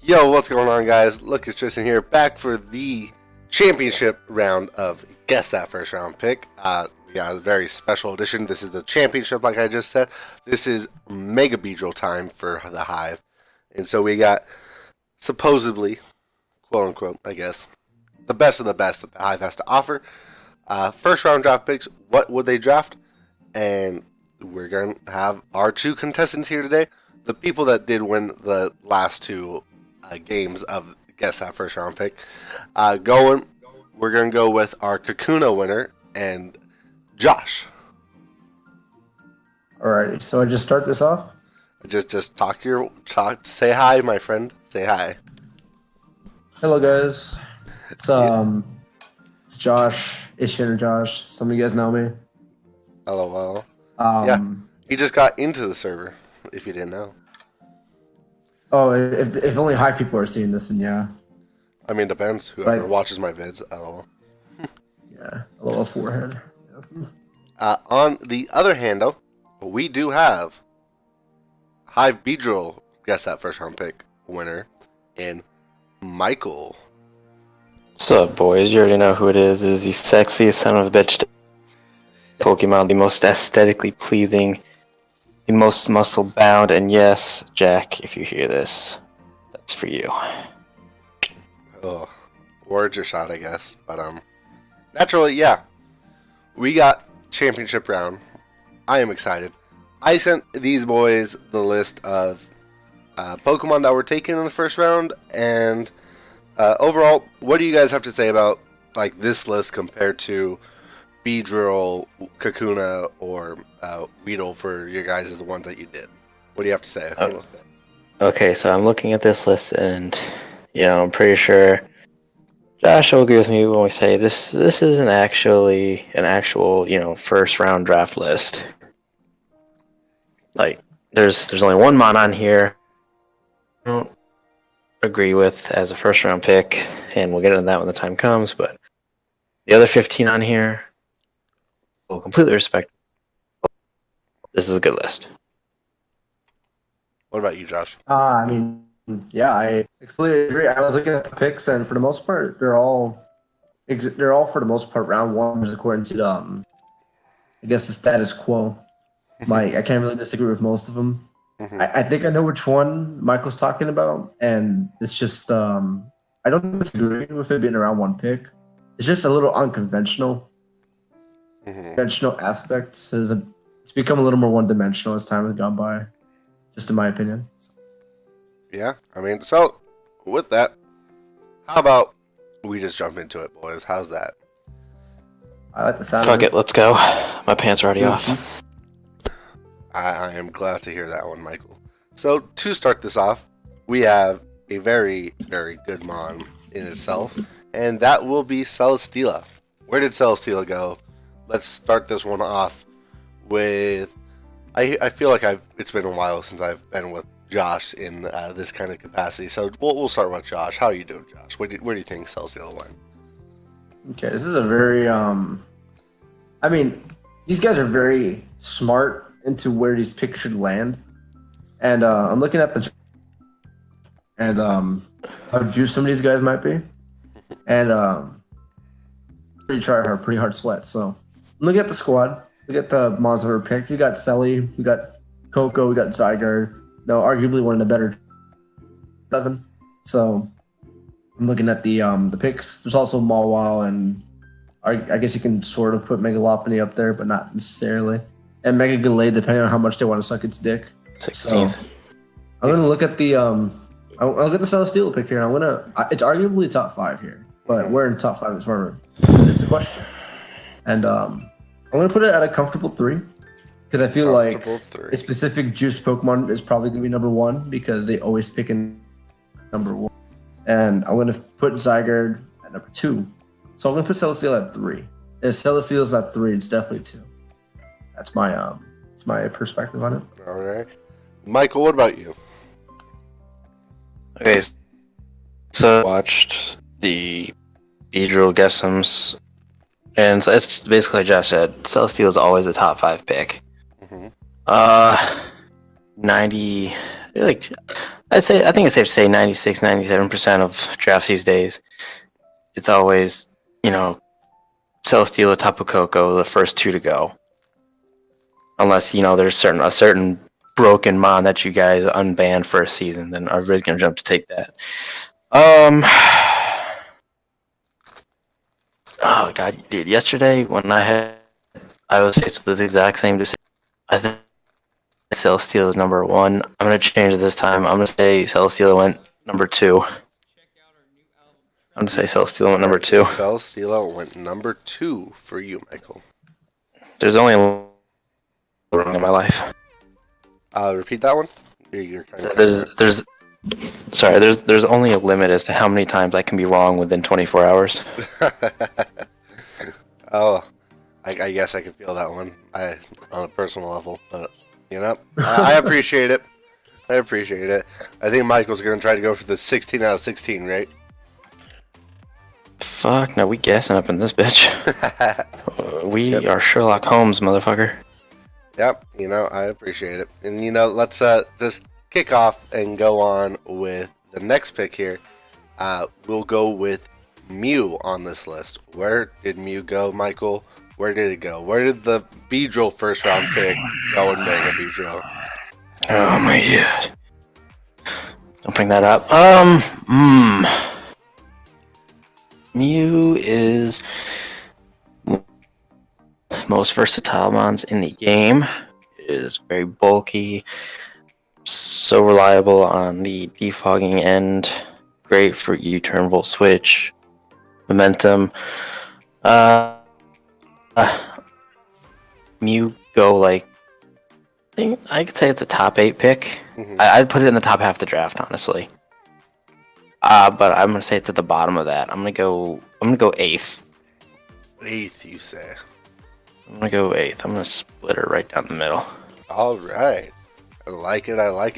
Yo, what's going on, guys? Look, it's Tristan here, back for the championship round of Guess That First Round Pick. We got a very special edition. This is the championship, like I just said. This is Mega Beedrill time for the Hive. And so we got, supposedly, quote-unquote, I guess, the best of the best that the Hive has to offer. First round draft picks, what would they draft? And we're going to have our two contestants here today. The people that did win the last two games of Guess That First Round Pick. We're going to go with our Kakuna winner and Josh. Alrighty, so I just start this off? Just talk, say hi, my friend. Say hi. Hello, guys. It's Josh, Ikson or Josh. Some of you guys know me. LOL. Yeah, he just got into the server, if you didn't know. Oh, if only Hive people are seeing this, then yeah. I mean, depends. Whoever watches my vids, LOL. Yeah, a little forehead. On the other hand, though, we do have Hive Beedrill, guess that first round pick winner, and Michael. What's up, boys? You already know who it is. It is the sexiest son of a bitch Pokemon, the most aesthetically pleasing, the most muscle bound, and yes, Jack, if you hear this, that's for you. Oh, words are shot, I guess. But naturally, yeah, we got championship round. I am excited. I sent these boys the list of Pokemon that were taken in the first round, and overall, what do you guys have to say about like this list compared to Beedrill, Kakuna, or Weedle for your guys is the ones that you did? What do you have to say? Okay, so I'm looking at this list, and I'm pretty sure Josh will agree with me when we say this isn't actually an actual first round draft list. Like there's only one mon on here I don't agree with as a first round pick, and we'll get into that when the time comes. But the other 15 on here, we'll completely respect. This is a good list. What about you, Josh? I mean, yeah, I completely agree. I was looking at the picks, and for the most part, they're all for the most part round one, according to I guess the status quo. Like, I can't really disagree with most of them. Mm-hmm. I think I know which one Michael's talking about, and it's just I don't disagree with it being a round one pick. It's just a little unconventional. Conventional aspects it's become a little more one-dimensional as time has gone by, just in my opinion. Yeah, I mean, so with that, how about we just jump into it, boys? How's that? I like the sound. Fuck it, let's go. My pants are already off. I am glad to hear that one, Michael. So to start this off, we have a very, very good mon in itself, and that will be Celesteela. Where did Celesteela go? Let's start this one off with. I feel like it's been a while since I've been with Josh in this kind of capacity, so we'll start with Josh. How are you doing, Josh? Where do you think Celesteela went? Okay, this is a very I mean, these guys are very smart into where these picks should land, and I'm looking at how juiced some of these guys might be, and pretty hard sweat. So look at the squad. Look at the monster we picked. We got Selly, we got Coco, we got Zygarde. No, arguably one of the better 7. So I'm looking at the picks. There's also Mawile, and I guess you can sort of put Mega Lopunny up there, but not necessarily. And Mega Gallade, depending on how much they want to suck its dick. 16th. So, I'm gonna look at the I'll look at the Celesteela pick here, and it's arguably top 5 here, but where in top 5 is where is the question. And I'm gonna put it at a comfortable 3. Because I feel like a specific juice Pokemon is probably going to be number 1 because they always pick in number 1. And I'm going to put Zygarde at number 2. So I'm going to put Celesteela at 3. If Celesteela's at 3, it's definitely 2. That's my perspective on it. All right. Michael, what about you? Okay, so I watched the Beedrill Guessems, and so it's basically like Josh said, Celesteela is always a top 5 pick. 90, like I think it's safe to say 96, 97% of drafts these days. It's always, Celesteela, Tapu Koko, the first two to go. Unless, there's a certain broken mon that you guys unbanned for a season, then everybody's gonna jump to take that. Oh god, dude, yesterday when I was faced with this exact same decision. I think Celesteela was number 1. I'm gonna change it this time. I'm gonna say Celesteela went number 2. I'm gonna say Celesteela went number 2. Celesteela went number 2 for you, Michael. There's only wrong in my life. Repeat that one. You're kind of there's only a limit as to how many times I can be wrong within 24 hours. Oh, I guess I can feel that one. On a personal level, but I appreciate it. I think Michael's gonna try to go for the 16 out of 16, right? Fuck no, we gassing up in this bitch. We are Sherlock Holmes, motherfucker. Yep, I appreciate it. And let's just kick off and go on with the next pick here. We'll go with Mew on this list. Where did Mew go, Michael? Where did it go? Where did the Beedrill first round pick go in Mega Beedrill? Oh my god. Don't bring that up. Mew is most versatile mons in the game. It is very bulky, so reliable on the defogging end, great for U-turn, volt switch, momentum. Mew go I think I could say it's a top 8 pick. Mm-hmm. I'd put it in the top half of the draft, honestly. But I'm gonna say it's at the bottom of that. I'm gonna go 8th. 8th, you say? I'm gonna go 8th. I'm gonna split her right down the middle. All right, I like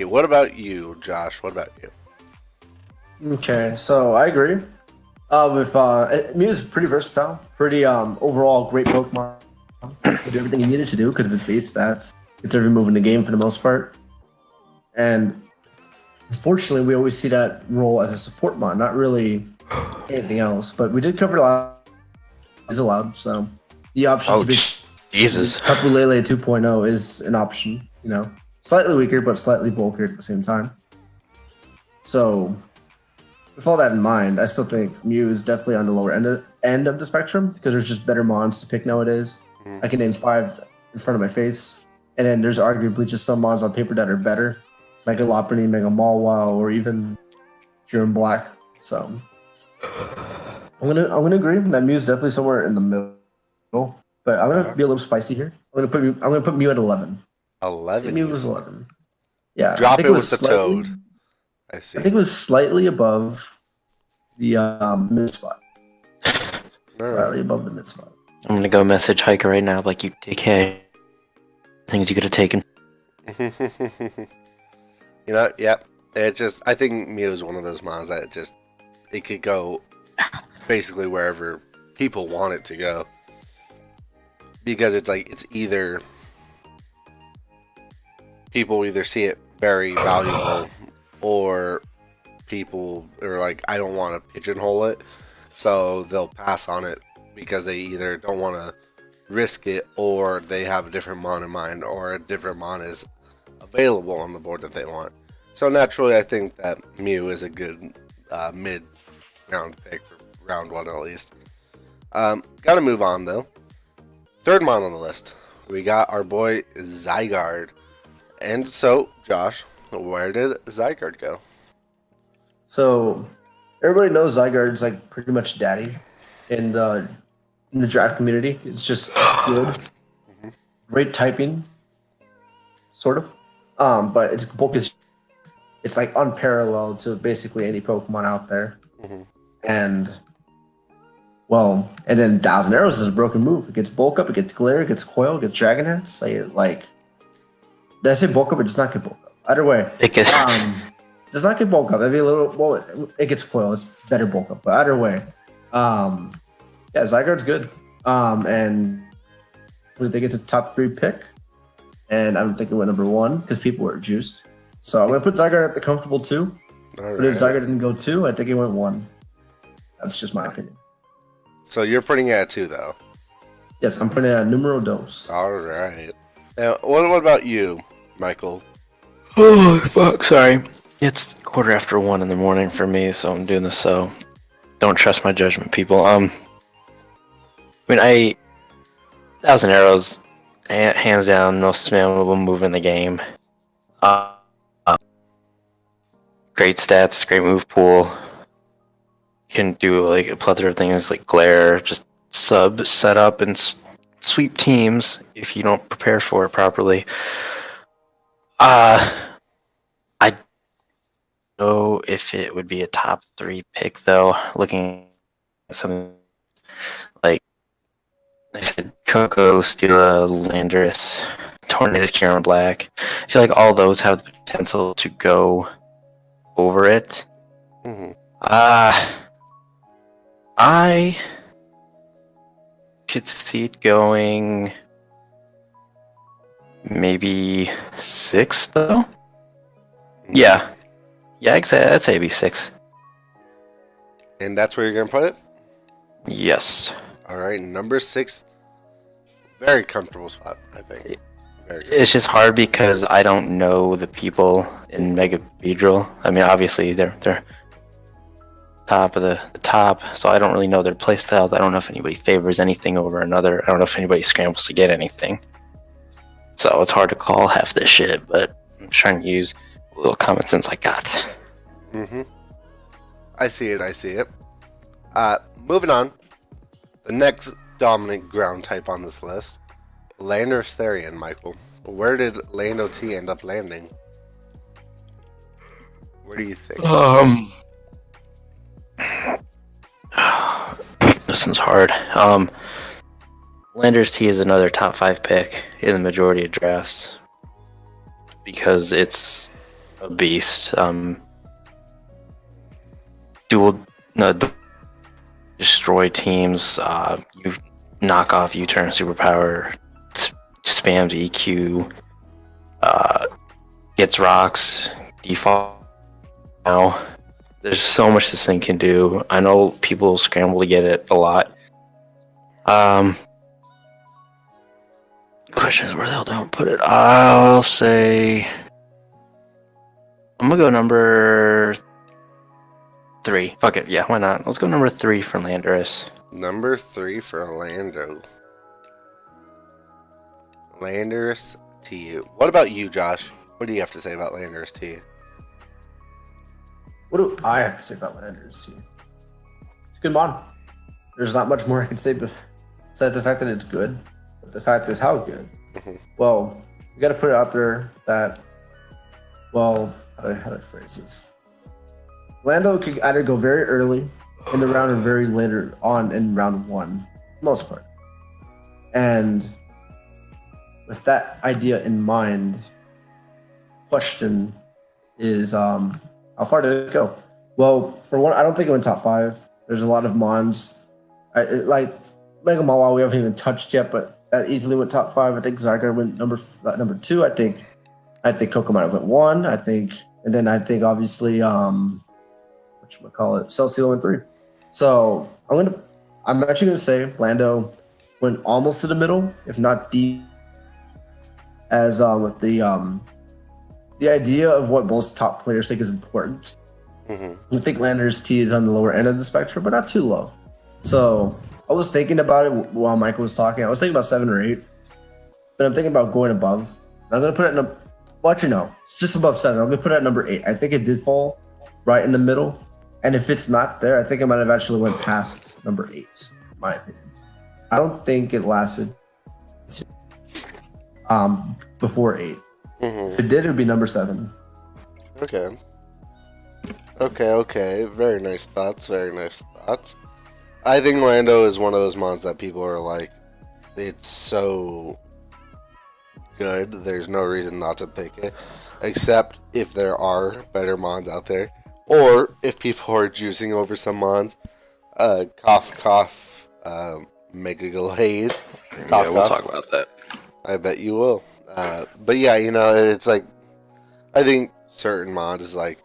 it. What about you, Josh? What about you? Okay, so I agree. Mew is pretty versatile, pretty overall great Pokemon. It did everything he needed to do because of his base stats. It's every move in the game for the most part. And unfortunately, we always see that role as a support mon, not really anything else. But we did cover a lot. Is allowed, so the option to be Jesus. Tapu Lele 2.0 is an option. Slightly weaker but slightly bulkier at the same time. So with all that in mind, I still think Mew is definitely on the lower end of the spectrum because there's just better mons to pick nowadays. I can name 5 in front of my face, and then there's arguably just some mons on paper that are better, Mega Lopunny, Mega Mawile, or even Pure and Black. So I'm gonna agree that Mew is definitely somewhere in the middle, but I'm gonna be a little spicy here. I'm gonna put Mew at 11. 11. Mew was 11. Yeah, Drop it with the Toad. I see. I think it was slightly above the mid spot. Slightly above the mid spot. I'm gonna go message Hiker right now, like, you dickhead. Things you could have taken. Yep. It just, I think Mew is one of those mons that it could go basically wherever people want it to go. Because it's either people either see it very valuable or people are like, I don't want to pigeonhole it, so they'll pass on it because they either don't want to risk it or they have a different mon in mind or a different mon is available on the board that they want. So naturally, I think that Mew is a good mid-round pick for round 1 at least. Gotta move on though. Third mon on the list, we got our boy Zygarde. And so, Josh, where did Zygarde go? So, everybody knows Zygarde's pretty much daddy in the draft community. It's good, great typing, sort of. But its bulk is unparalleled to basically any Pokemon out there. And then Thousand Arrows is a broken move. It gets bulk up, it gets glare, it gets coil, it gets dragon heads. Did I say bulk up? It does not get bulk up. Either way, It gets does not get bulk up. That'd be a little. It gets coil. It's better bulk up. But either way, Zygarde's good. And I think it's a top 3 pick. And I don't think it went number 1 because people were juiced. So I'm going to put Zygarde at the comfortable 2. All But if right. Zygarde didn't go 2, I think he went 1. That's just my opinion. So you're putting it at 2, though. Yes, I'm putting it at numero dos. All right. Now, what about you, Michael? Oh, fuck, sorry. It's 1:15 in the morning for me, so I'm doing this, so don't trust my judgment, people. I mean, 1,000 Arrows, hands down, most spammable move in the game. Great stats, great move pool. You can do like a plethora of things like glare, just sub set up and sweep teams if you don't prepare for it properly. I don't know if it would be a top 3 pick though. Looking at something like I said, Coco, Steela, Landorus, Tornadus, Kieran Black. I feel like all those have the potential to go over it. Mm-hmm. I could see it going maybe 6 though. Yeah, I'd say it'd be 6. And that's where you're going to put it? Yes. All right, number 6. Very comfortable spot, I think. Very good. It's just hard because I don't know the people in Mega Beedrill. I mean, obviously they're top of the top, so I don't really know their playstyles. I don't know if anybody favors anything over another. I don't know if anybody scrambles to get anything. So it's hard to call half this shit, but I'm trying to use a little common sense I got. Mm-hmm. I see it. Moving on. The next dominant ground type on this list, Landorus Therian, Michael. Where did Lando T end up landing? Where do you think? This one's hard. Landorus T is another top 5 pick in the majority of drafts because it's a beast. Dual destroy teams. You knock off U-turn superpower, spams EQ, gets rocks, default. Now, there's so much this thing can do. I know people scramble to get it a lot. Question is where the hell don't put it. I'll say I'm gonna go number 3. Fuck it, yeah, why not? Let's go number 3 for Landorus. Number 3 for Orlando. Landorus T. What about you, Josh? What do you have to say about Landorus T? What do I have to say about Landorus T? It's a good mod. There's not much more I can say besides the fact that it's good. But the fact is how good. Mm-hmm. Well, you got to put it out there that, well, how do I phrase this? Lando could either go very early in the round or very later on in round 1, for the most part. And with that idea in mind, question is, how far did it go? Well, for one, I don't think it went top 5. There's a lot of mons. Like Mega Mawile, we haven't even touched yet, but that easily went top 5. I think Zygarde went number 2. I think Coco might have went 1. I think obviously Celestial went 3. So I'm actually gonna say Lando went almost to the middle, if not deep, as with the idea of what most top players think is important. Mm-hmm. I think Landorus T is on the lower end of the spectrum, but not too low. So I was thinking about it while Michael was talking. I was thinking about 7 or 8, but I'm thinking about going above. And I'm gonna put it in it's just above 7. I'm gonna put it at number 8. I think it did fall right in the middle, and if it's not there, I think I might have actually went past number 8. In my opinion, I don't think it lasted before 8. Mm-hmm. If it did, it would be number 7. Okay. Very nice thoughts. I think Lando is one of those mons that people are like, it's so good, there's no reason not to pick it, except if there are better mons out there, or if people are juicing over some mons. Cough, Mega Glade. Yeah, we'll talk about that. I bet you will. But yeah, it's like, I think certain mods is like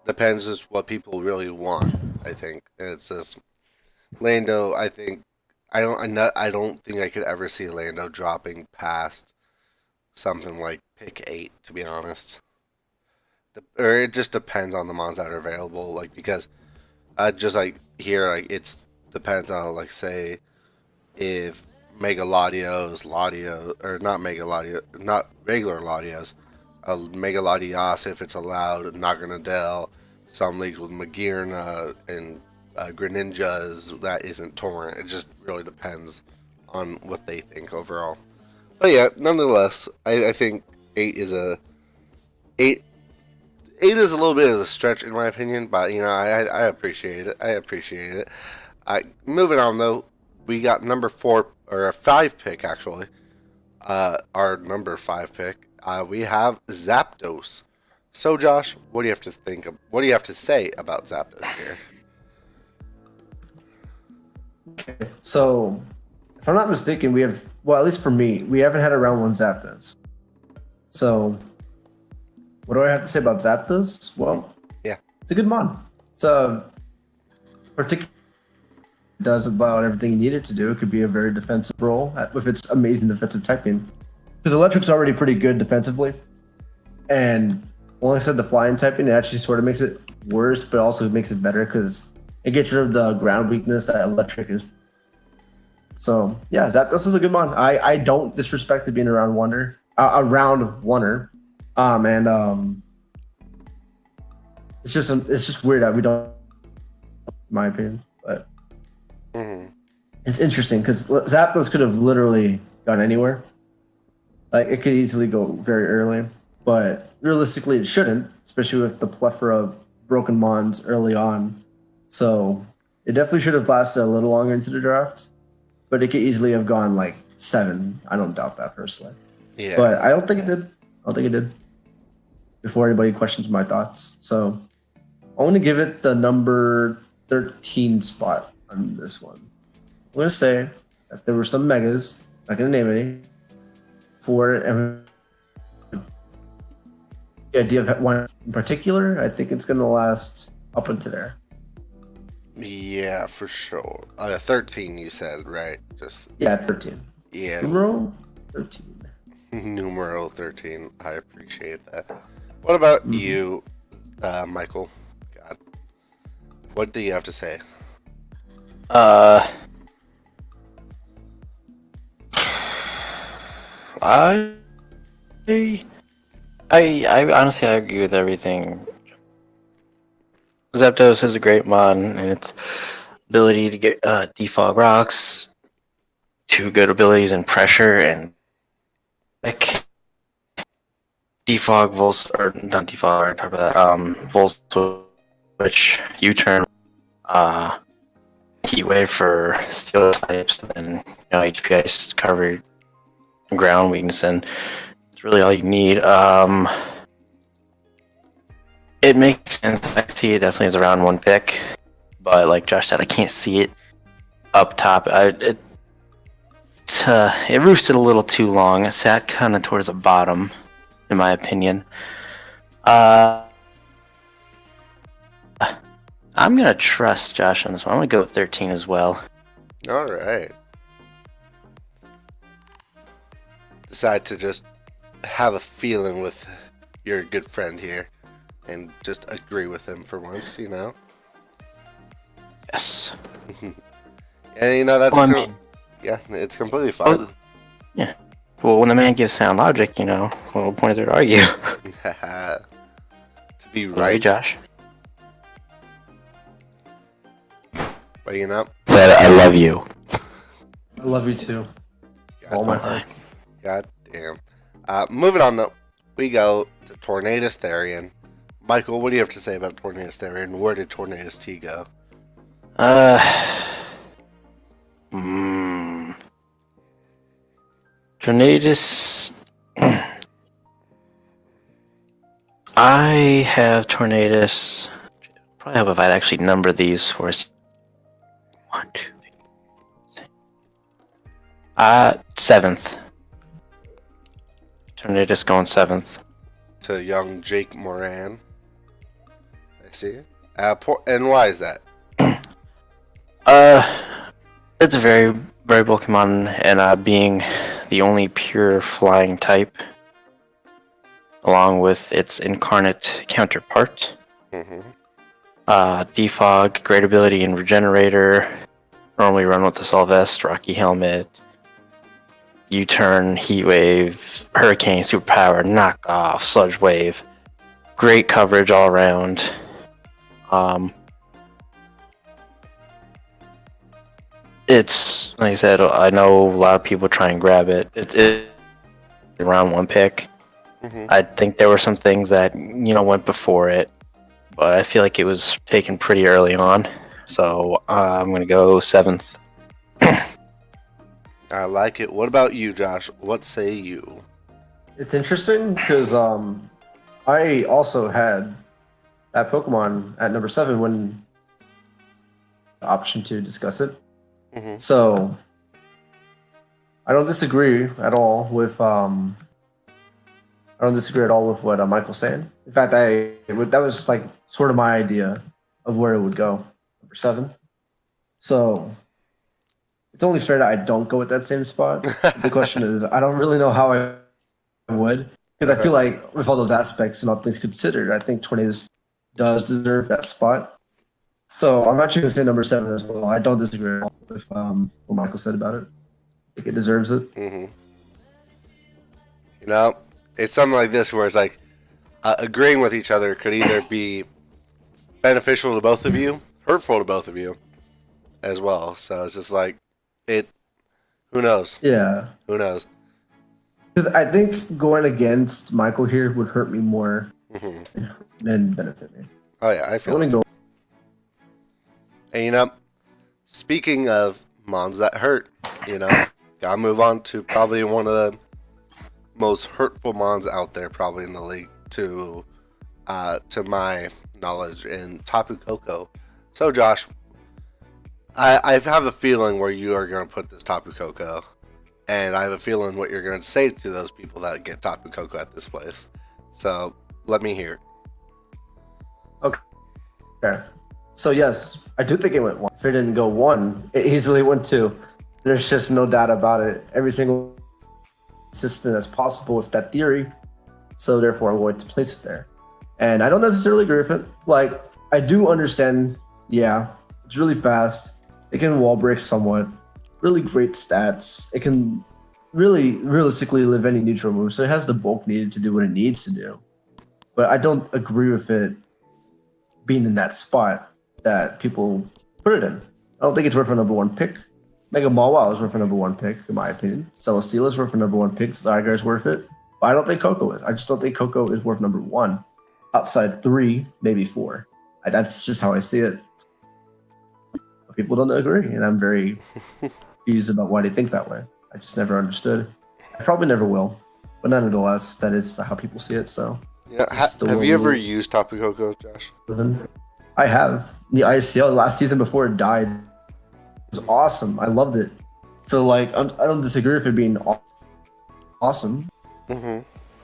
depends just what people really want. I think and it's just Lando. I think I don't think I could ever see Lando dropping past something like pick 8. To be honest, or it just depends on the mods that are available. Like because just like here, like it's depends on like say if Mega Latios, Ladio, or not Mega Ladio, not regular Latios, Mega Latias if it's allowed, Naganadel, some leagues with Magirna and Greninjas that isn't Torrent. It just really depends on what they think overall. But yeah, nonetheless, I think 8 is a 8. 8 is a little bit of a stretch in my opinion, but you know I appreciate it. I appreciate it. Moving on though, we got number 4 or a 5 pick actually. Our number 5 pick. We have Zapdos. So Josh, what do you have to think of? What do you have to say about Zapdos here? Okay. So, if I'm not mistaken, we have, well, at least for me, we haven't had a round 1 Zapdos. So, what do I have to say about Zapdos? Well, yeah, it's a good mon. It's a particular does about everything you need it to do. It could be a very defensive role with its amazing defensive typing. Because Electric's already pretty good defensively. And like I said, the flying typing, it actually sort of makes it worse, but also makes it better because it gets rid of the ground weakness that Electric is. So yeah, this is a good mon. I don't disrespect it being a round oneer. It's just weird that we don't, in my opinion, but it's interesting because Zapdos could have literally gone anywhere. Like it could easily go very early, but realistically, it shouldn't, especially with the plethora of broken mons early on. So it definitely should have lasted a little longer into the draft, but it could easily have gone like 7. I don't doubt that personally. Yeah, But I don't think it did. I don't think it did. Before anybody questions my thoughts, so I want to give it the number 13 spot on this one. I'm going to say that there were some megas, not going to name any, for it. And the idea of one in particular, I think it's going to last up until there. yeah, for sure. 13, you said, right? Just Yeah, 13. yeah, Numero 13. numero 13. I appreciate that. What about you, Michael? God, what do you have to say? I honestly I agree with everything. Zapdos is a great mod, and its ability to get defog rocks, 2 good abilities in pressure and like defog volts or not defog. On top of that, volt switch, U-turn, heat wave for steel types, and HP ice cover ground weakness, and it's really all you need. It makes sense. I see it definitely as a round 1 pick, but like Josh said, I can't see it up top. It roosted a little too long. It sat kind of towards the bottom, in my opinion. I'm gonna trust Josh on this one. I'm gonna go with 13 as well. All right. Decide to just have a feeling with your good friend here and just agree with him for once, you know? Yes. And you know, that's, Well, I mean, yeah, it's completely fine. oh, yeah. Well, when the man gives sound logic, what point is there to argue? To be Right, right, Josh? but you know, Said I love you. I love you too. All my heart. God damn. Moving on though, we go to Tornadus Therian. Michael, what do you have to say about Tornadus Therian? Where did Tornadus T go? Tornadus. I have Tornadus. Probably have if I'd actually number these for us. 1, 2, 3. 7th. Tornadus going 7th. to young Jake Moran. I see. And why is that? It's a very variable Pokemon, and being the only pure flying type, along with its incarnate counterpart. Mm-hmm. Defog, great ability in Regenerator, normally run with the Solvest, Rocky Helmet, U-Turn, Heat Wave, Hurricane, Superpower, Knockoff, Sludge Wave. Great coverage all around. It's, like I said, I know a lot of people try and grab it. It's around 1 pick. Mm-hmm. I think there were some things that, went before it, but I feel like it was taken pretty early on. So I'm going to go 7th. I like it. What about you, Josh? What say you? It's interesting because I also had that Pokemon at number 7 when the option to discuss it. Mm-hmm. So I don't disagree at all with what Michael's saying. In fact, that was like sort of my idea of where it would go, number 7. So it's only fair that I don't go with that same spot. The question is, I don't really know how I would, because I feel like with all those aspects and all things considered, I think 20 does deserve that spot. So I'm actually going to say number 7 as well. I don't disagree at all with what Michael said about it. I think it deserves it. Mm-hmm. It's something like this where it's like agreeing with each other could either be beneficial to both of you, hurtful to both of you as well. So it's just like, who knows? Yeah. Who knows? Because I think going against Michael here would hurt me more than benefit me. Oh, yeah, I feel I go. And speaking of mons that hurt, gotta move on to probably one of the most hurtful mons out there, probably in the league, to my knowledge, in Tapu Koko. So, Josh, I have a feeling where you are going to put this Tapu Koko, and I have a feeling what you're going to say to those people that get Tapu Koko at this place. So, let me hear. Okay. So, yes, I do think it went 1. If it didn't go 1, it easily went 2. There's just no doubt about it. Every single consistent as possible with that theory. So, therefore, I'm going to place it there. And I don't necessarily agree with it. Like, I do understand, yeah, it's really fast. It can wall break somewhat. Really great stats. It can really realistically live any neutral move. So it has the bulk needed to do what it needs to do. But I don't agree with it being in that spot that people put it in. I don't think it's worth a number 1 pick. Mega Mawile is worth a number 1 pick, in my opinion. Celesteela is worth a number 1 pick. Zygarde is worth it. But I don't think Koko is. I just don't think Koko is worth number 1. Outside 3, maybe 4. That's just how I see it. But people don't agree, and I'm very confused about why they think that way. I just never understood. I probably never will. But nonetheless, that is how people see it, so. Yeah, have you ever used Tapu Koko, Josh? I have. The ICL last season before it died. It was awesome. I loved it. So, like, I don't disagree with it being awesome. Mm-hmm.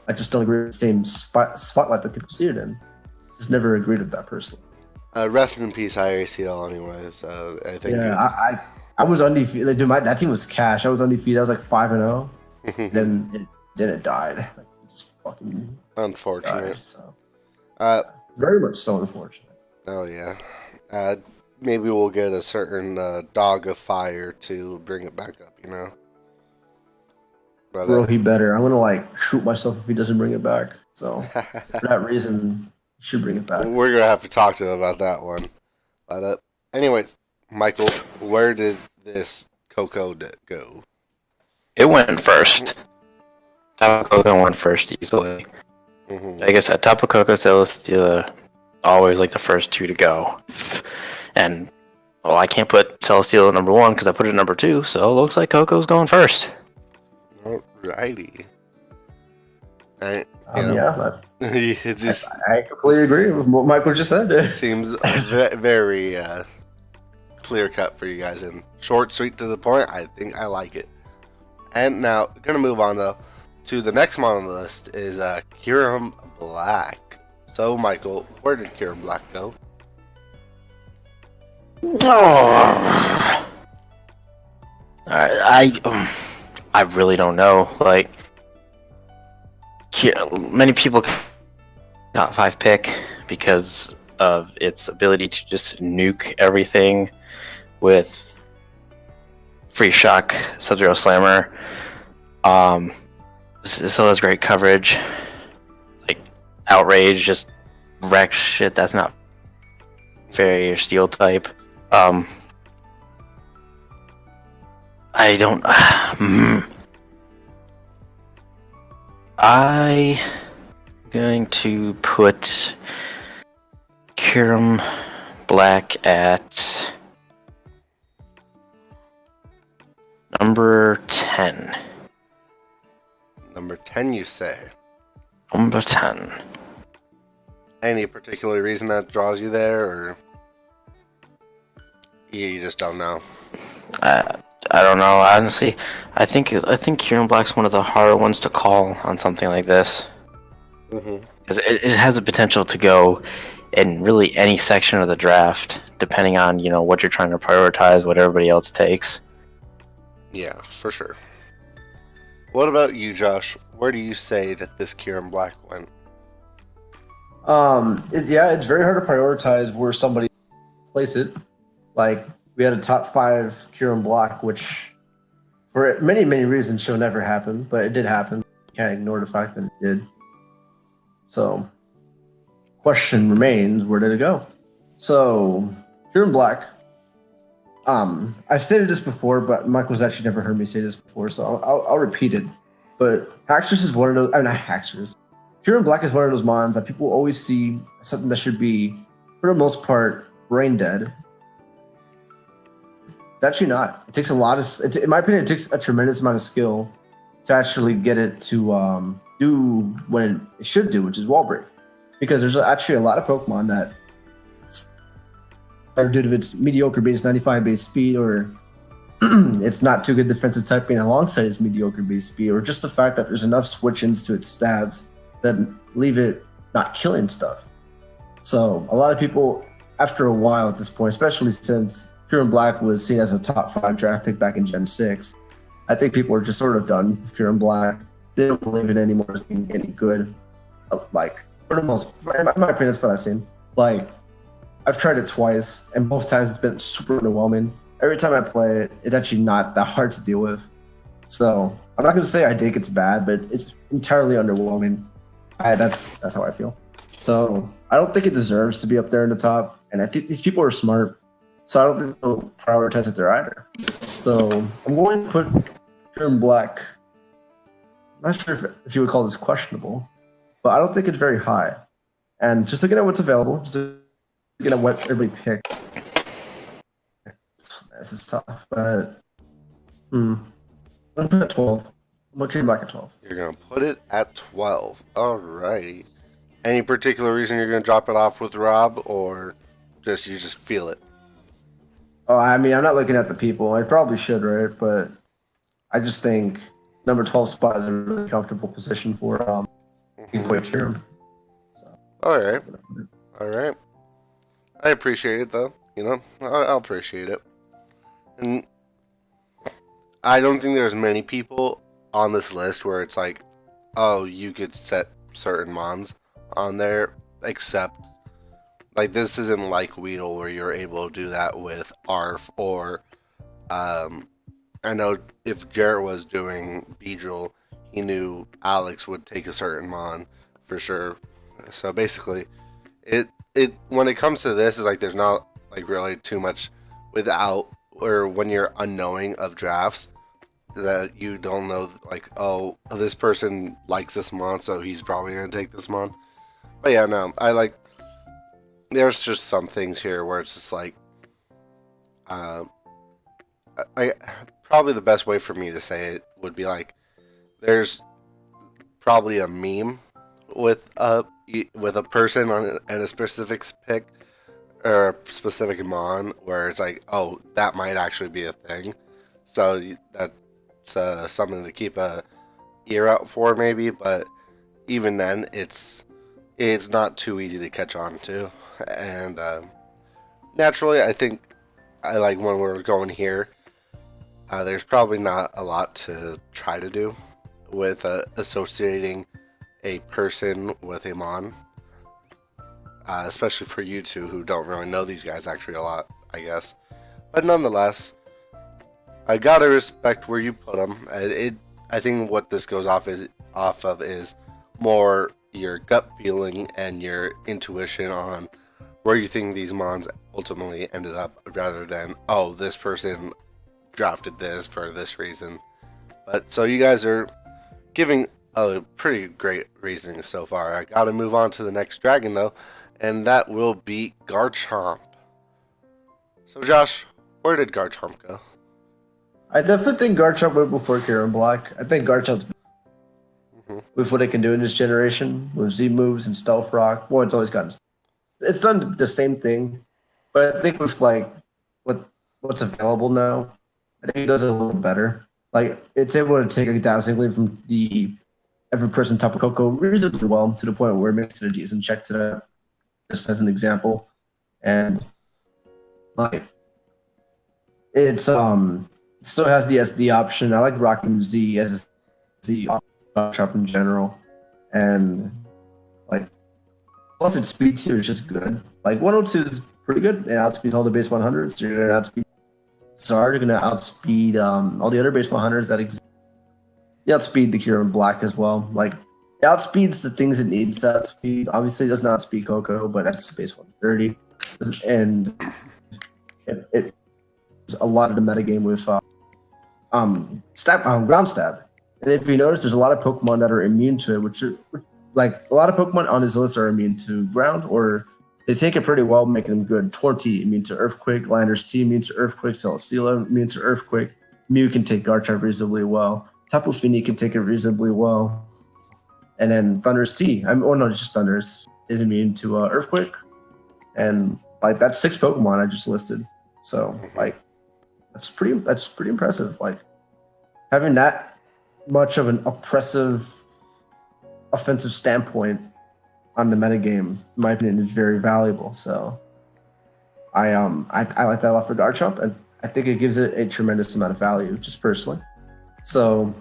I just don't agree with the same spotlight that people see it in. Just never agreed with that personally. Rest in peace, IACL, anyways. I think. Yeah, I was undefeated. Dude, that team was cash. I was undefeated. I was like 5-0. Then it died. Like, it just fucking unfortunate. Died, so. Very much so unfortunate. Oh yeah. Maybe we'll get a certain dog of fire to bring it back up. But, bro, he better. I'm gonna shoot myself if he doesn't bring it back. So for that reason, he should bring it back. We're gonna have to talk to him about that one. But anyways, Michael, where did this Koko go? It went first. Tapu Koko went first easily. Mm-hmm. I guess Tapu Koko, Celesteela, always like the first 2 to go. And I can't put Celesteela at number 1 because I put it at number 2. So it looks like Koko's going first. Alrighty. Yeah, It's just, I completely agree with what Michael just said. It seems very clear cut for you guys and short, sweet, to the point. I think I like it. And now, gonna move on though to the next one on the list is Kyurem Black. So, Michael, where did Kieran Black go? Oh. I really don't know. Like, many people top 5 pick because of its ability to just nuke everything with free shock, Sub-Zero Slammer. Still has great coverage. Like, outrage, just wreck shit that's not fairy or steel type. I don't. I'm going to put Kieran Black at number 10. Number 10, you say? Number 10. Any particular reason that draws you there, or you just don't know? I don't know. Honestly, I think Kieran Black's one of the harder ones to call on something like this. Because it has the potential to go in really any section of the draft, depending on what you're trying to prioritize, what everybody else takes. Yeah, for sure. What about you, Josh? Where do you say that this Kieran Black went? It's very hard to prioritize where somebody place it. Like, we had a top 5 Kieran Black, which for many, many reasons should never happen, but it did happen. You can't ignore the fact that it did. So, question remains, where did it go? So, Kieran Black, I've stated this before, but Michael's actually never heard me say this before, so I'll repeat it. But Haxorus is one of those, not Haxorus. Kieran Black is one of those mons that people always see as something that should be, for the most part, brain dead. It's actually not. It takes a lot of, in my opinion, it takes a tremendous amount of skill to actually get it to do what it should do, which is wall break. Because there's actually a lot of Pokemon that, due to its mediocre base 95 base speed, or it's not too good defensive typing alongside its mediocre base speed, or just the fact that there's enough switch-ins to its stabs that leave it not killing stuff. So a lot of people, after a while at this point, especially since Kieran Black was seen as a top 5 draft pick back in Gen 6, I think people are just sort of done with Kieran Black. They don't believe it anymore as being any good. Like, for the most, in my opinion, that's what I've seen. Like, I've tried it twice, and both times it's been super underwhelming. Every time I play it, it's actually not that hard to deal with. So I'm not going to say I think it's bad, but it's entirely underwhelming. That's how I feel. So I don't think it deserves to be up there in the top, and I think these people are smart, so I don't think they'll prioritize it there either. So I'm going to put Kieran Black. I'm not sure if you would call this questionable, but I don't think it's very high. And just looking at what's available, just looking at what everybody picked, this is tough. But I'm gonna put it at 12. I'm gonna Kieran Black at 12. You're gonna put it at 12. Alrighty. Any particular reason you're gonna drop it off with Rob, or you just feel it? Oh, I mean, I'm not looking at the people. I probably should, right? But I just think number 12 spot is a really comfortable position for Kieran. So, all right. I appreciate it, though. I'll appreciate it. And I don't think there's many people on this list where it's like, oh, you could set certain mons on there, except, like, this isn't like Weedle where you're able to do that with ARF, or I know if Jarrett was doing Beedrill, he knew Alex would take a certain mon for sure. So basically, it when it comes to this, is like there's not like really too much without, or when you're unknowing of drafts that you don't know, like, oh, this person likes this mon, so he's probably gonna take this mon. But yeah, no, there's just some things here where it's just like, I probably the best way for me to say it would be like, there's probably a meme with a person on and a specific pick or a specific mon where it's like, oh, that might actually be a thing. So that's something to keep a ear out for, maybe. But even then, it's it's not too easy to catch on to. And naturally, I think I like when we're going here. There's probably not a lot to try to do with associating a person with a mon, especially for you two who don't really know these guys actually a lot, I guess. But nonetheless, I gotta respect where you put them. I think what this goes off of is more your gut feeling and your intuition on where you think these mons ultimately ended up, rather than, oh, this person drafted this for this reason. But so you guys are giving a pretty great reasoning so far. I gotta move on to the next dragon though, and that will be Garchomp. So Josh, where did Garchomp go? I definitely think Garchomp went before Kieran Black. I think Garchomp's with what it can do in this generation with Z moves and Stealth Rock. Well, it's always gotten. It's done the same thing, but I think with like what's available now, I think it does it a little better. Like, it's able to take a Dazzling Gleam from the every person Tapu Koko reasonably well, to the point where it makes it a decent check to that, just as an example. And like, it's still has the SD option. I like rocking Z as Z shop in general, and like, plus its speed tier is just good. Like 102 is pretty good. It outspeeds all the base 100s. So you're gonna outspeed Zard. You're gonna outspeed all the other base 100s that exist. You outspeed the Kieran Black as well. Like, it outspeeds the things it needs to outspeed. Obviously, it does not outspeed Coco, but that's base 130, and it a lot of the metagame with ground stab. And if you notice, there's a lot of Pokemon that are immune to it, which are, like, a lot of Pokemon on his list are immune to ground, or they take it pretty well, making them good. Torty immune to Earthquake, Landers T immune to Earthquake, Celesteela immune to Earthquake. Mew can take Garchomp reasonably well. Tapu Fini can take it reasonably well. And then Thunder's T, just Thunder's is immune to Earthquake. And like, that's 6 Pokemon I just listed. So like, that's pretty impressive. Like, having that much of an oppressive offensive standpoint on the metagame, in my opinion, is very valuable. So I like that a lot for Garchomp, and I think it gives it a tremendous amount of value, just personally. So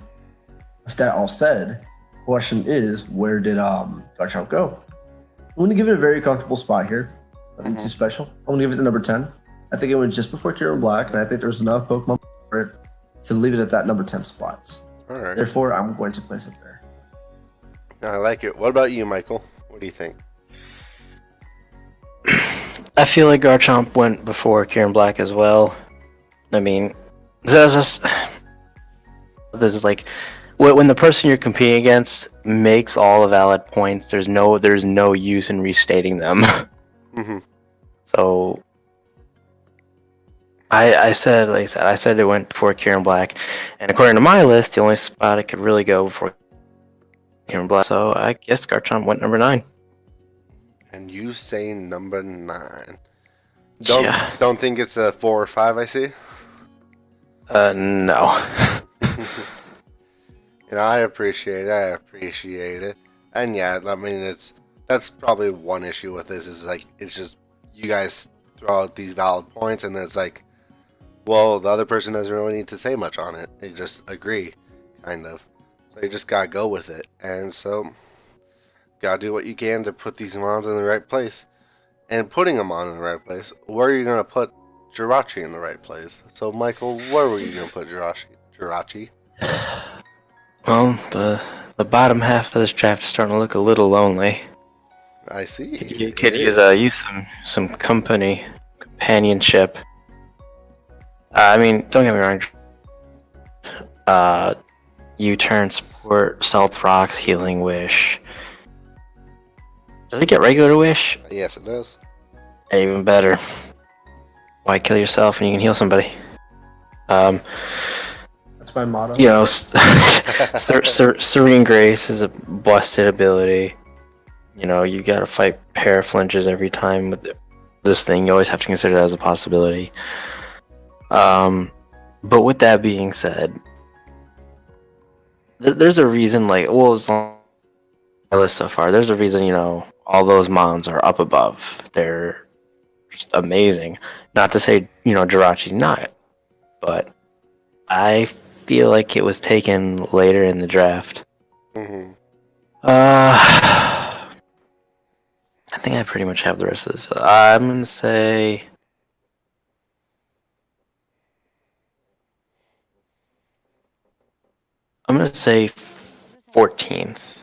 with that all said, the question is, where did Garchomp go? I'm going to give it a very comfortable spot here. Nothing too special. I'm going to give it the number 10. I think it went just before Kieran Black, and I think there's enough Pokemon for it to leave it at that number 10 spots. All right. Therefore, I'm going to place it there. I like it. What about you, Michael? What do you think? I feel like Garchomp went before Kieran Black as well. I mean, this is like, when the person you're competing against makes all the valid points, there's no use in restating them. Mm-hmm. So I said it went before Kieran Black, and according to my list, the only spot it could really go before Kieran Black. So I guess Garchomp went number 9. And you say number 9. Don't think it's a 4 or 5, I see? No. I appreciate it. And yeah, I mean, that's probably one issue with this, is like, it's just, you guys throw out these valid points, and then it's like, well, the other person doesn't really need to say much on it. They just agree, kind of. So you just gotta go with it. And so, gotta do what you can to put these mons in the right place. And putting them on in the right place, where are you gonna put Jirachi in the right place? So, Michael, where were you gonna put Jirachi? Well, the bottom half of this draft is starting to look a little lonely. I see. You could use some companionship. I mean, don't get me wrong. U-turn, support, Stealth Rocks, Healing Wish. Does it get regular wish? Yes, it does. Even better. Why kill yourself and you can heal somebody? That's my motto. You know, Serene Grace is a busted ability. You know, you gotta fight paraflinches every time with this thing. You always have to consider that as a possibility. But with that being said, there's a reason, like, well, as long as I list so far, there's a reason, you know, all those mons are up above. They're just amazing. Not to say, Jirachi's not, but I feel like it was taken later in the draft. Mm-hmm. I think I pretty much have the rest of this. I'm gonna say. I'm gonna say 14th.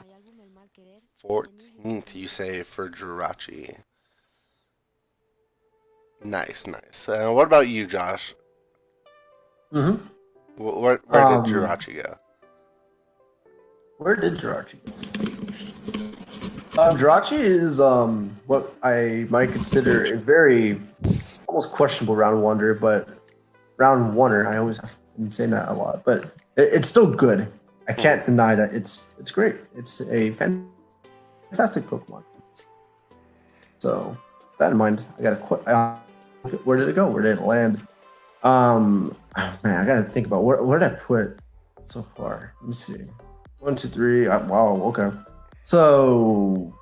14th, you say, for Jirachi. Nice. What about you, Josh? Mm-hmm. Where did Jirachi go? Where did Jirachi go? Jirachi is what I might consider a very almost questionable round wonder, but round oneer. I always have been saying that a lot, but it's still good. I can't deny that it's great. It's a fantastic Pokemon. So with that in mind, I gotta where did it go? Where did it land? Man, I gotta think about where did I put it so far. Let me see. 1, 2, 3. Wow. Okay. So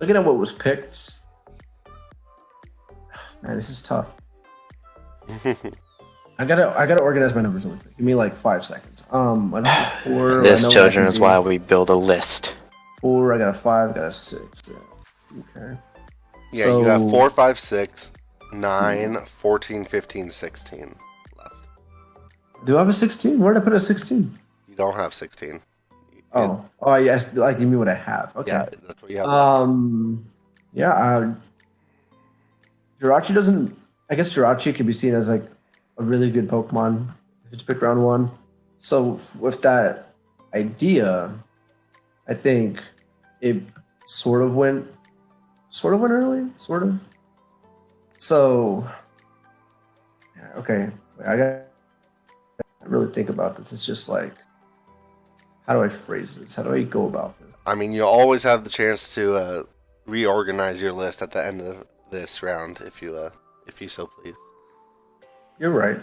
looking at what was picked, man, this is tough. I gotta organize my numbers really quick. Give me like 5 seconds. I know 4. This, children, is why we build a list. 4. I got a 5. I got a 6. Yeah. Okay. Yeah, so, you got 4, 5, 6, 9, 14, 15, 16 left. Do I have a 16? Where did I put a 16? You don't have 16. Oh, yes. Like you mean what I have? Okay. Yeah, that's what you have. Yeah. Jirachi doesn't. I guess Jirachi can be seen as like a really good Pokemon if it's picked round 1. So with that idea, I think it sort of went early, sort of. So, yeah, okay, I gotta really think about this. It's just like, how do I phrase this? How do I go about this? I mean, you always have the chance to reorganize your list at the end of this round, if you so please. You're right.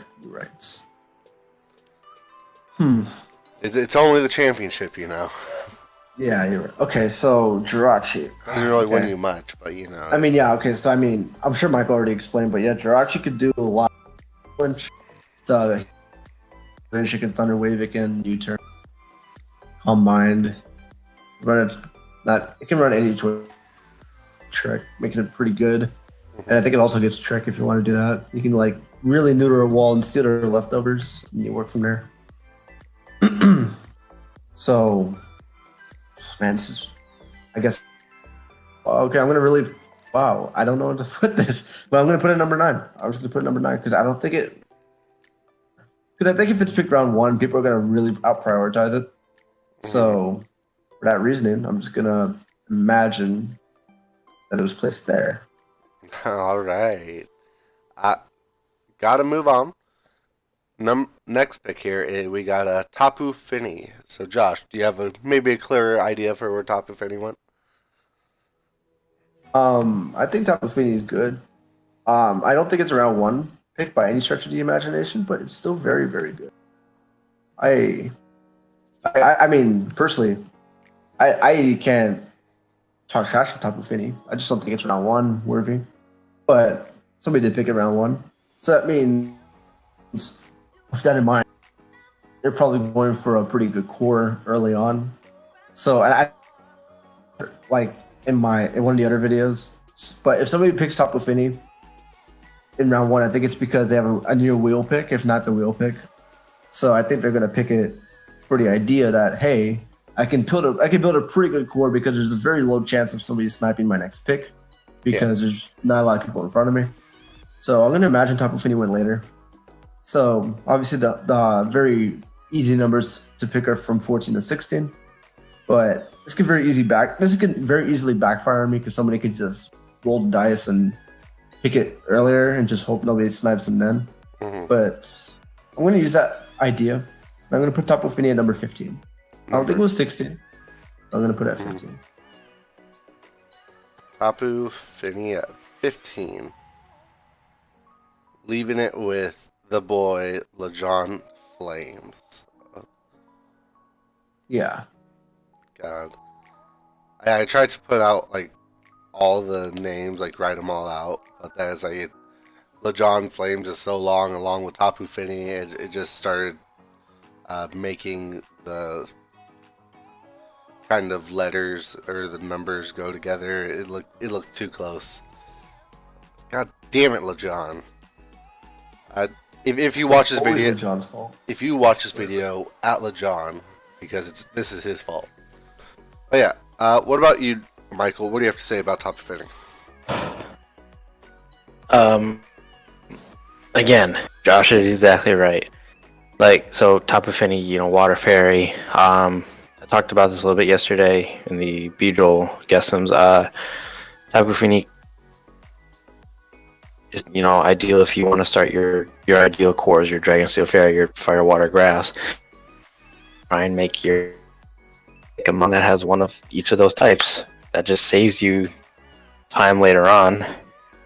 It's only the championship, Yeah, you're right. Okay, so Jirachi doesn't really win you much, but I mean, yeah. Okay, so I mean, I'm sure Mike already explained, but yeah, Jirachi could do a lot. So, she can Thunder Wave, it can U-turn, Calm Mind, it can run any trick, making it pretty good. And I think it also gets trick if you want to do that. You can like really neuter a wall and steal their leftovers, and you work from there. So, man, this is, I guess. Okay, I'm gonna really. Wow, I don't know where to put this, but I'm gonna put it number 9. I'm just gonna put it number 9 because I don't think it. Because I think if it's picked round 1, people are gonna really out prioritize it. So, for that reasoning, I'm just gonna imagine that it was placed there. All right. Gotta move on. Next pick here, we got a Tapu Fini. So, Josh, do you have maybe a clearer idea for where Tapu Fini went? I think Tapu Fini is good. I don't think it's a round 1 pick by any stretch of the imagination, but it's still very, very good. I mean, personally, I can't talk trash to Tapu Fini. I just don't think it's round 1 worthy. But somebody did pick it round 1. So that means, with that in mind, they're probably going for a pretty good core early on. So, and I like in one of the other videos. But if somebody picks Tapu Fini in round 1, I think it's because they have a near wheel pick, if not the wheel pick. So I think they're going to pick it for the idea that, hey, I can build a pretty good core because there's a very low chance of somebody sniping my next pick because there's not a lot of people in front of me. So I'm going to imagine Tapu Fini went later. So obviously the very easy numbers to pick are from 14 to 16. But this could very easily backfire on me because somebody could just roll the dice and pick it earlier and just hope nobody snipes him then. But I'm going to use that idea. I'm going to put Tapu Fini at number 15. I don't think it was 16. I'm going to put it at 15. Tapu Fini at 15. Leaving it with the boy, Lejon Flames. Yeah. God. I tried to put out like all the names, like write them all out, but then it's like LeJohn Flames is so long, along with Tapu Fini, it just started making the kind of letters or the numbers go together. It looked too close. God damn it, LeJohn. If you watch this video, John's fault. if you watch this video at LeJohn, because this is his fault. But yeah, what about you, Michael? What do you have to say about Tapu Fini? Again, Josh is exactly right. Like, so Tapu Fini, Water Fairy. I talked about this a little bit yesterday in the B-roll guessems. Tapu Fini is, ideal if you want to start your ideal cores, your Dragon Steel Fairy, your Fire, Water, Grass. Try and make a mon that has one of each of those types. That just saves you time later on.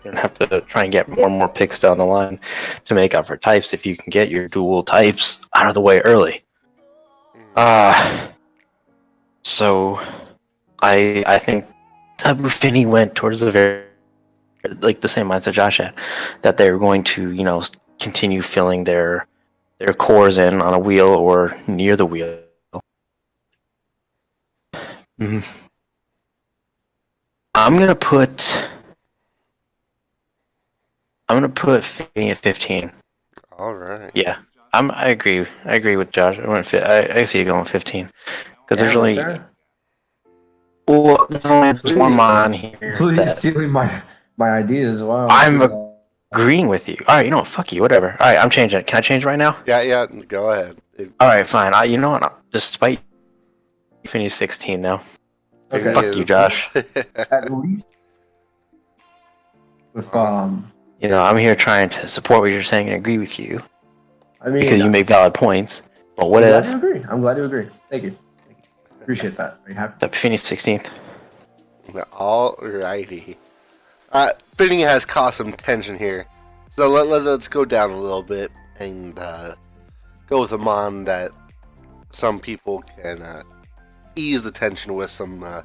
You don't have to try and get more and more picks down the line to make up for types if you can get your dual types out of the way early. So I think Tapu Fini went towards the very, like the same mindset Josh had, that they were going to, continue filling their cores in on a wheel or near the wheel. I'm gonna put Fini at 15. All right. Yeah, I agree. I agree with Josh. I see you going 15 because there's only one mon here. Please stealing my ideas. Wow. I'm agreeing with you. All right, you know what? Fuck you. Whatever. All right, I'm changing it. Can I change it right now? Yeah. Go ahead. All right, fine. You know what? Despite Fini's 16 now. Okay. Fuck you, Josh. At least with I'm here trying to support what you're saying and agree with you. I mean, because you make valid points. But what I'm glad you agree. Thank you. Appreciate that. Are you happy? Fini's 16th. All righty. Fini has caused some tension here, so let's go down a little bit and go with a mon that some people can ease the tension with some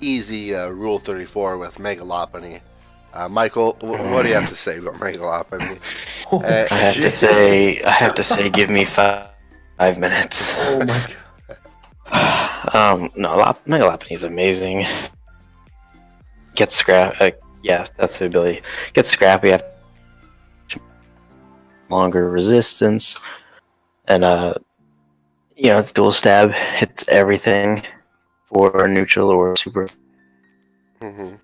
easy Rule 34 with Megalopony. Michael, what do you have to say about Megalopony? I have to say, give me 5 minutes. Oh my god. No, Megalopony is amazing. Get scrap. Yeah, that's the ability. Get scrappy. Have longer resistance, and it's dual stab. Hits everything for neutral or super. Mm-hmm.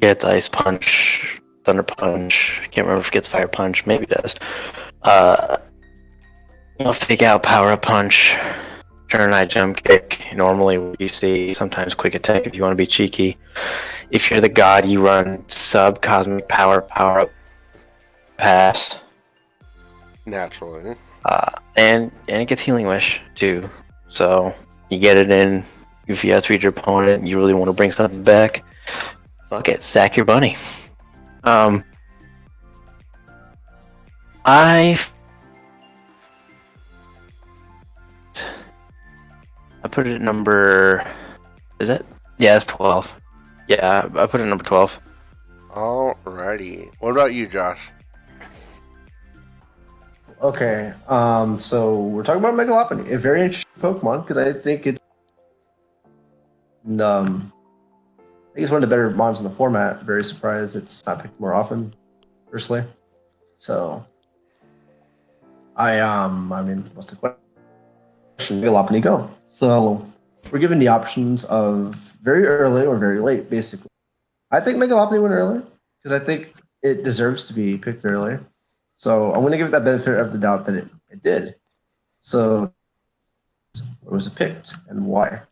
Gets Ice Punch, Thunder Punch. I can't remember if it gets Fire Punch. Maybe it does. Fake out Power Up Punch, Turn Eye Jump Kick. Normally, what you see, sometimes Quick Attack if you want to be cheeky. If you're the god, you run Sub Cosmic Power Up Pass. Naturally. And it gets Healing Wish too. So you get it in. If you have to read your opponent and you really want to bring something back, fuck it, sack your bunny. I put it at number. Is it? Yeah, it's 12. Yeah, I put it at number 12. Alrighty. What about you, Josh? Okay. So we're talking about Megalopony, a very interesting Pokemon because I think it's I think it's one of the better mons in the format. Very surprised it's not picked more often, personally. So, what's the question? Megalopony go. So, we're given the options of very early or very late, basically. I think Megalopony went early because I think it deserves to be picked early. So, I'm going to give it that benefit of the doubt that it did. So, where was it picked and why?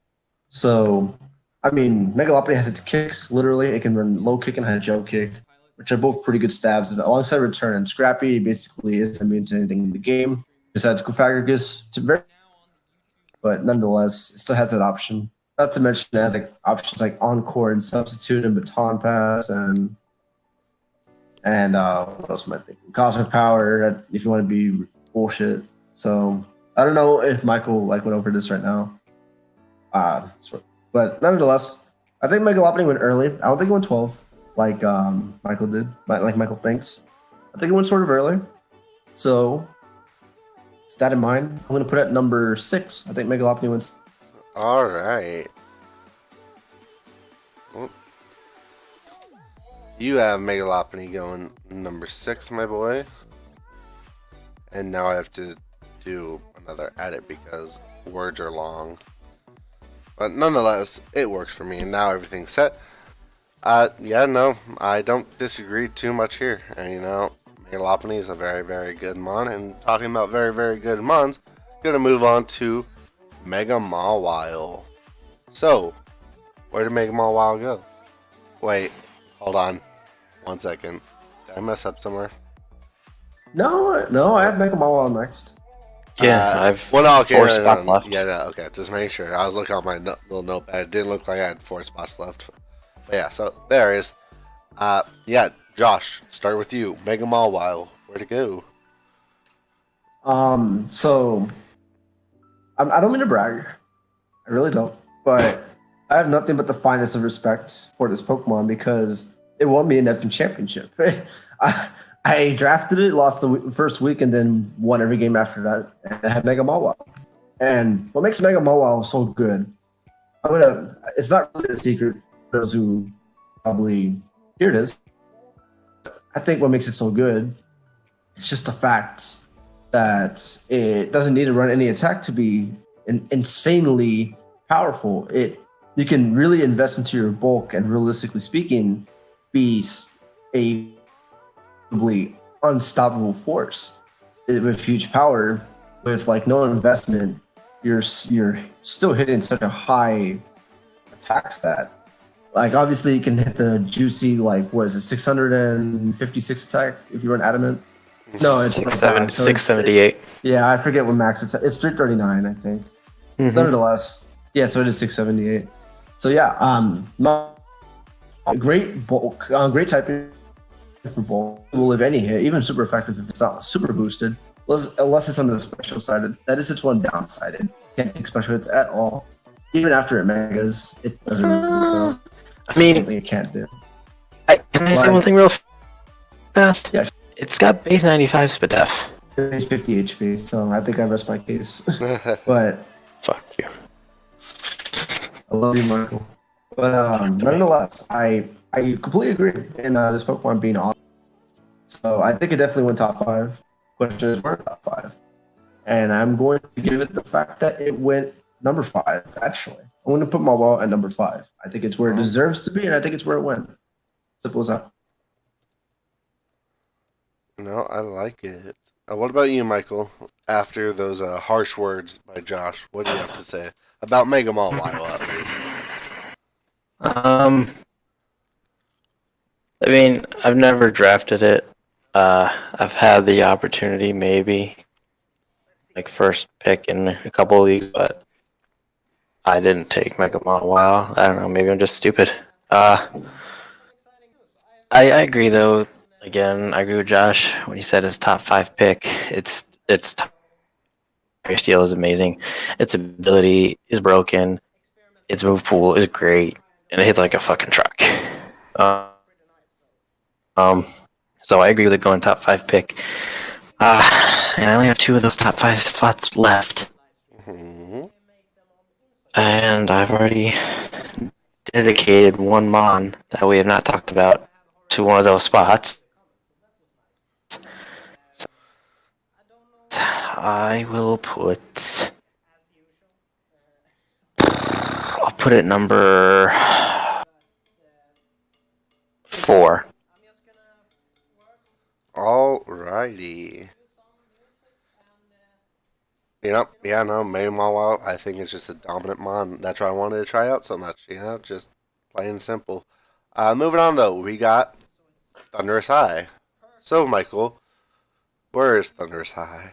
So, Megalopony has its kicks, literally. It can run low kick and high jump kick, which are both pretty good stabs. And alongside Return and Scrappy, basically isn't immune to anything in the game, besides Glufagus. But nonetheless, it still has that option. Not to mention it has options like Encore and Substitute and Baton Pass and what else am I thinking? Cosmic Power, if you want to be bullshit. So I don't know if Michael went over this right now. But nonetheless, I think Megalopony went early. I don't think it went 12 like Michael did, like Michael thinks. I think it went sort of early. So, with that in mind, I'm going to put it at number 6. I think Megalopony wins. All right. Well, you have Megalopony going number 6, my boy. And now I have to do another edit because words are long. But nonetheless, it works for me, and now everything's set. Yeah, no, I don't disagree too much here. And Megalopony is a very, very good mon. And talking about very, very good mons, gonna move on to Mega Mawile. So, where did Mega Mawile go? Wait, hold on. 1 second. Did I mess up somewhere? No, I have Mega Mawile next. Yeah, I've 4 spots left. Yeah, no, okay, just make sure. I was looking at my little notepad. It didn't look like I had 4 spots left. But yeah, so there is. Yeah, Josh, start with you. Mega Mawile, where to go? So I don't mean to brag. I really don't. But I have nothing but the finest of respect for this Pokemon because it won me an effing championship. I drafted it, lost the first week, and then won every game after that. And I had Mega Mawile. And what makes Mega Mawile so good? It's not really a secret for those who probably hear this. I think what makes it so good is just the fact that it doesn't need to run any attack to be insanely powerful. You can really invest into your bulk and, realistically speaking, be a unstoppable force with huge power. With no investment, you're still hitting such a high attack stat. Obviously you can hit the juicy what is it, 656 attack if you run adamant. No, it's 678. Yeah, I forget what max it's 339, I think. Mm-hmm. Nonetheless, yeah, so it is 678. So yeah, great bulk, great typing for bulk. Will live any hit, even super effective if it's not super boosted, unless it's on the special side. That is its one downside. It can't take special hits at all. Even after it megas, it doesn't really do so. I mean, something it can't do. Can I say one thing real fast? Yeah. It's got base 95 speed def. It's 50 HP, so I think I rest my case. But Fuck you. I love you, Michael. But nonetheless, I completely agree in this Pokemon being awesome. So I think it definitely went top 5. Question is, where top 5? And I'm going to give it the fact that it went number 5, actually. I'm going to put my wall at number 5. I think it's where it deserves to be, and I think it's where it went. Simple as that. No, I like it. What about you, Michael? After those harsh words by Josh, what do you have to say about Mega Mawile, at least? I mean, I've never drafted it. I've had the opportunity, maybe, first pick in a couple of leagues, but I didn't take Mega Mawile. I don't know, maybe I'm just stupid. I agree, though. Again, I agree with Josh when he said his top 5 pick. Its Steel is amazing. Its ability is broken. Its move pool is great, and it hits like a fucking truck. So I agree with it going top 5 pick. And I only have 2 of those top 5 spots left. Mm-hmm. And I've already dedicated one mon that we have not talked about to one of those spots. I will I'll put it number 4. Alrighty. Yeah, no, Mega Mawile, I think it's just a dominant mon. That's why I wanted to try out so much, just plain and simple. Moving on, though, we got Thunderous High. So, Michael, where is Thunderous High?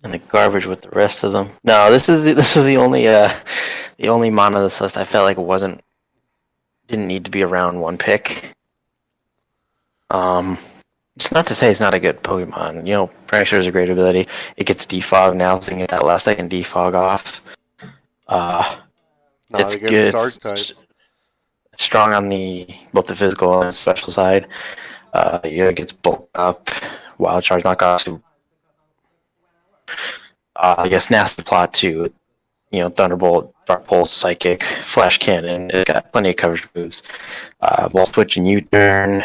And the garbage with the rest of them. No, this is the only mon on this list I felt like didn't need to be around 1 pick. It's not to say it's not a good Pokemon. You know, Pressure is a great ability. It gets defog now, so you get that last second defog off. Not It's against good. Dark type. It's strong on the both the physical and special side. It gets bulked up. Wild Charge knockoffs. I guess Nasty Plot too. You know, Thunderbolt, Dark Pulse, Psychic, Flash Cannon. It's got plenty of coverage moves. Wall Switch and U-Turn.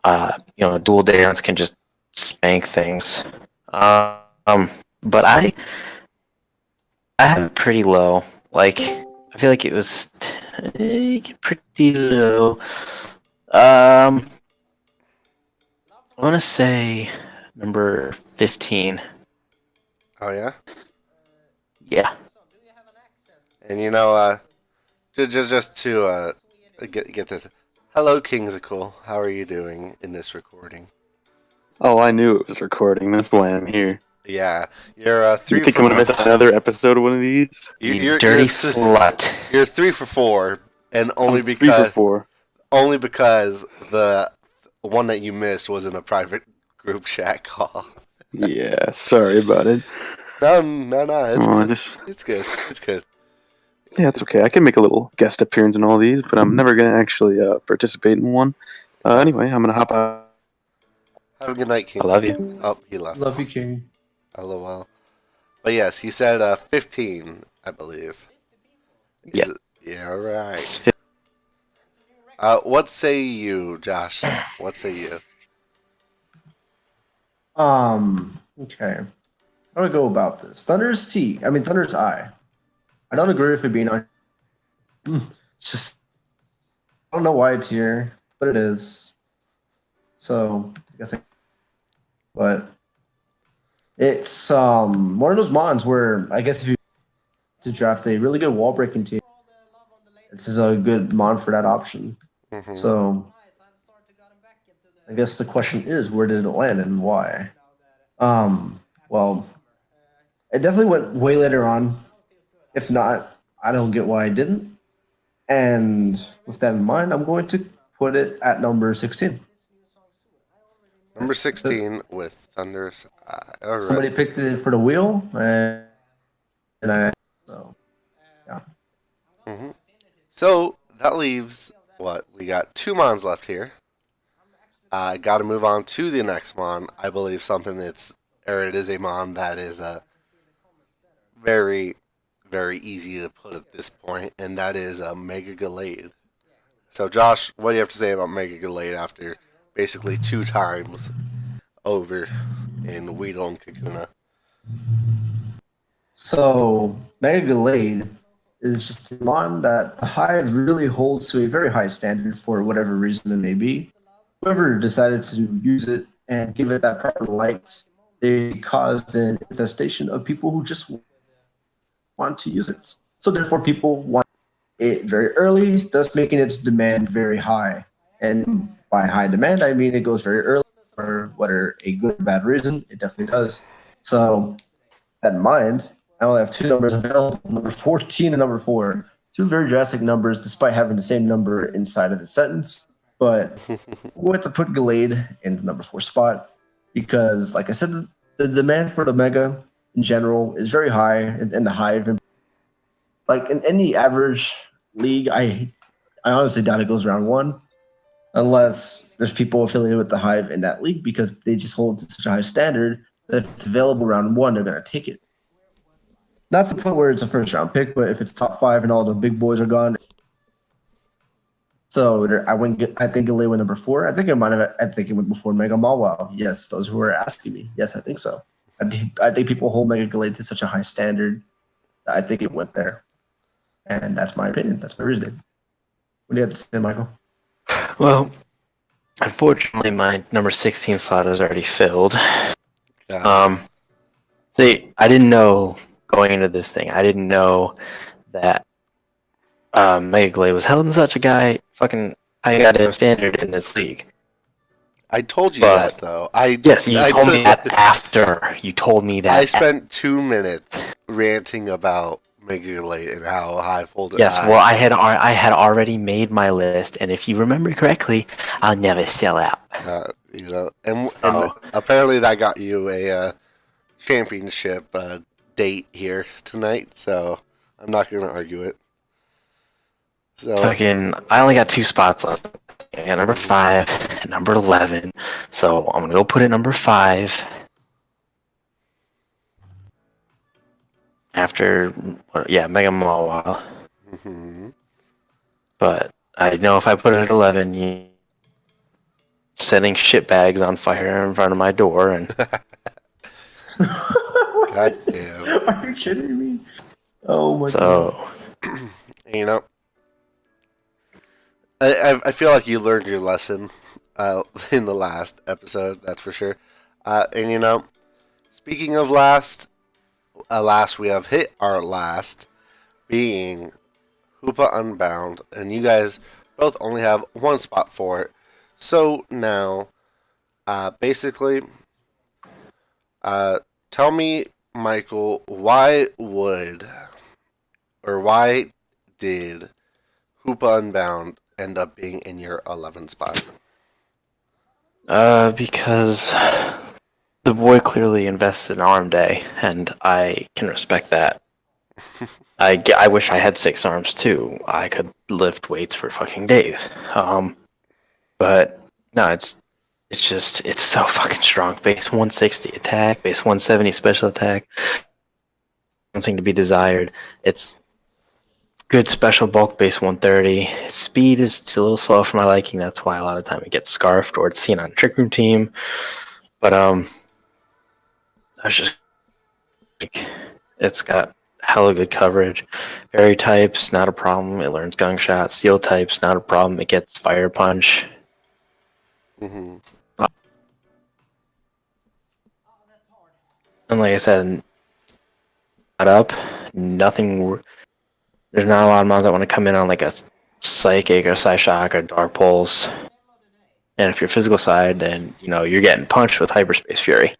Dual Dance can just spank things. But I have it pretty low. Like, I feel like it was pretty low. I want to say number 15. Oh yeah. Yeah. And you know, just to get this. Hello, Kingsicle. How are you doing in this recording? Oh, I knew it was recording. That's why I'm here. Yeah, you're You 3 think for I'm gonna miss another episode of one of these? You dirty slut. You're 3 for 4, and only I'm 3 for 4. because the one that you missed was in a private group chat call. Yeah, sorry about it. No, Oh, it's good. It's good. Yeah, it's okay. I can make a little guest appearance in all these, but I'm never gonna actually participate in one. Anyway, I'm gonna hop out. Have a good night, King. I love you. Oh, he left. Love you, King. LOL. But yes, he said 15, I believe. Yeah. Yeah, right. What say you, Josh? What say you? Okay. How do I go about this? Thunder's Eye. I don't agree with it being on. It's just, I don't know why it's here, but it is. So I guess, but it's one of those mons where I guess if you to draft a really good wall breaking team, this is a good mon for that option. Mm-hmm. So I guess the question is, where did it land and why? Well, it definitely went way later on. If not, I don't get why I didn't. And with that in mind, I'm going to put it at number 16. Number 16 with Thunder's Eye. All right. Somebody picked it for the wheel, and so yeah. Mm-hmm. So that leaves what? We got 2 mons left here. Got to move on to the next mon. I believe it is a mon that is very, very easy to put at this point, and that is Mega Gallade. So, Josh, what do you have to say about Mega Gallade after basically 2 times over in Weedle and Kakuna? So Mega Gallade is just a mon that the Hive really holds to a very high standard for whatever reason it may be. Whoever decided to use it and give it that proper light, they caused an infestation of people who just want to use it. So therefore, people want it very early, thus making its demand very high. And by high demand, I mean it goes very early, for whether a good or bad reason, it definitely does. So that in mind, I only have 2 numbers available, number 14 and number 4. 2 very drastic numbers, despite having the same number inside of the sentence. But we're going to put Gallade in the number 4 spot because, like I said, the demand for the Mega in general is very high in the Hive. Like in any average league, I honestly doubt it goes round 1 unless there's people affiliated with the Hive in that league because they just hold to such a high standard that if it's available round 1, they're going to take it. Not to the point where it's a first round pick, but if it's top 5 and all the big boys are gone. So I think Gallade went number 4. I think it went before Mega Mawile. Yes, those who were asking me. Yes, I think so. I think people hold Mega Gallade to such a high standard that I think it went there. And that's my opinion. That's my reasoning. What do you have to say, Michael? Well, unfortunately, my number 16 slot is already filled. Yeah. See, I didn't know going into this thing. I didn't know that Mega Gallade was held in such a fucking high goddamn standard in this league. I told you But- that, though. Yes, you told me that after. You told me that. I spent 2 minutes ranting about manipulate and how Hive folded. Yes, well, I had already made my list, and if you remember correctly, I'll never sell out. And Oh. apparently that got you a championship date here tonight. So I'm not going to argue it. So Fucking, I only got 2 spots left. I got number 5 and number 11, so I'm gonna go put it number 5. After, Mega Mall. mhm. But I know if I put it at 11, you setting shit bags on fire in front of my door, and God damn. Are you kidding me? Oh my god. so You know, I feel like you learned your lesson in the last episode. That's for sure. And you know, speaking of last, we have hit our last, being Hoopa Unbound, and you guys both only have 1 spot for it. So now, basically, tell me, Michael, why did Hoopa Unbound end up being in your 11th spot? because the boy clearly invested in arm day, and I can respect that. I wish I had 6 arms too. I could lift weights for fucking days. But no, it's so fucking strong. Base 160 attack, base 170 special attack. Something to be desired. It's good special bulk, base 130. Speed is a little slow for my liking. That's why a lot of time it gets scarfed or it's seen on Trick Room team. But I was just like, it's got hella good coverage. Fairy types, not a problem. It learns gung shot. Steel types, not a problem. It gets fire punch. Mm-hmm. And like I said, not up. Nothing. There's not a lot of mons that want to come in on like a psychic or psyshock or dark pulse. And if you're physical side, then you're getting punched with hyperspace fury.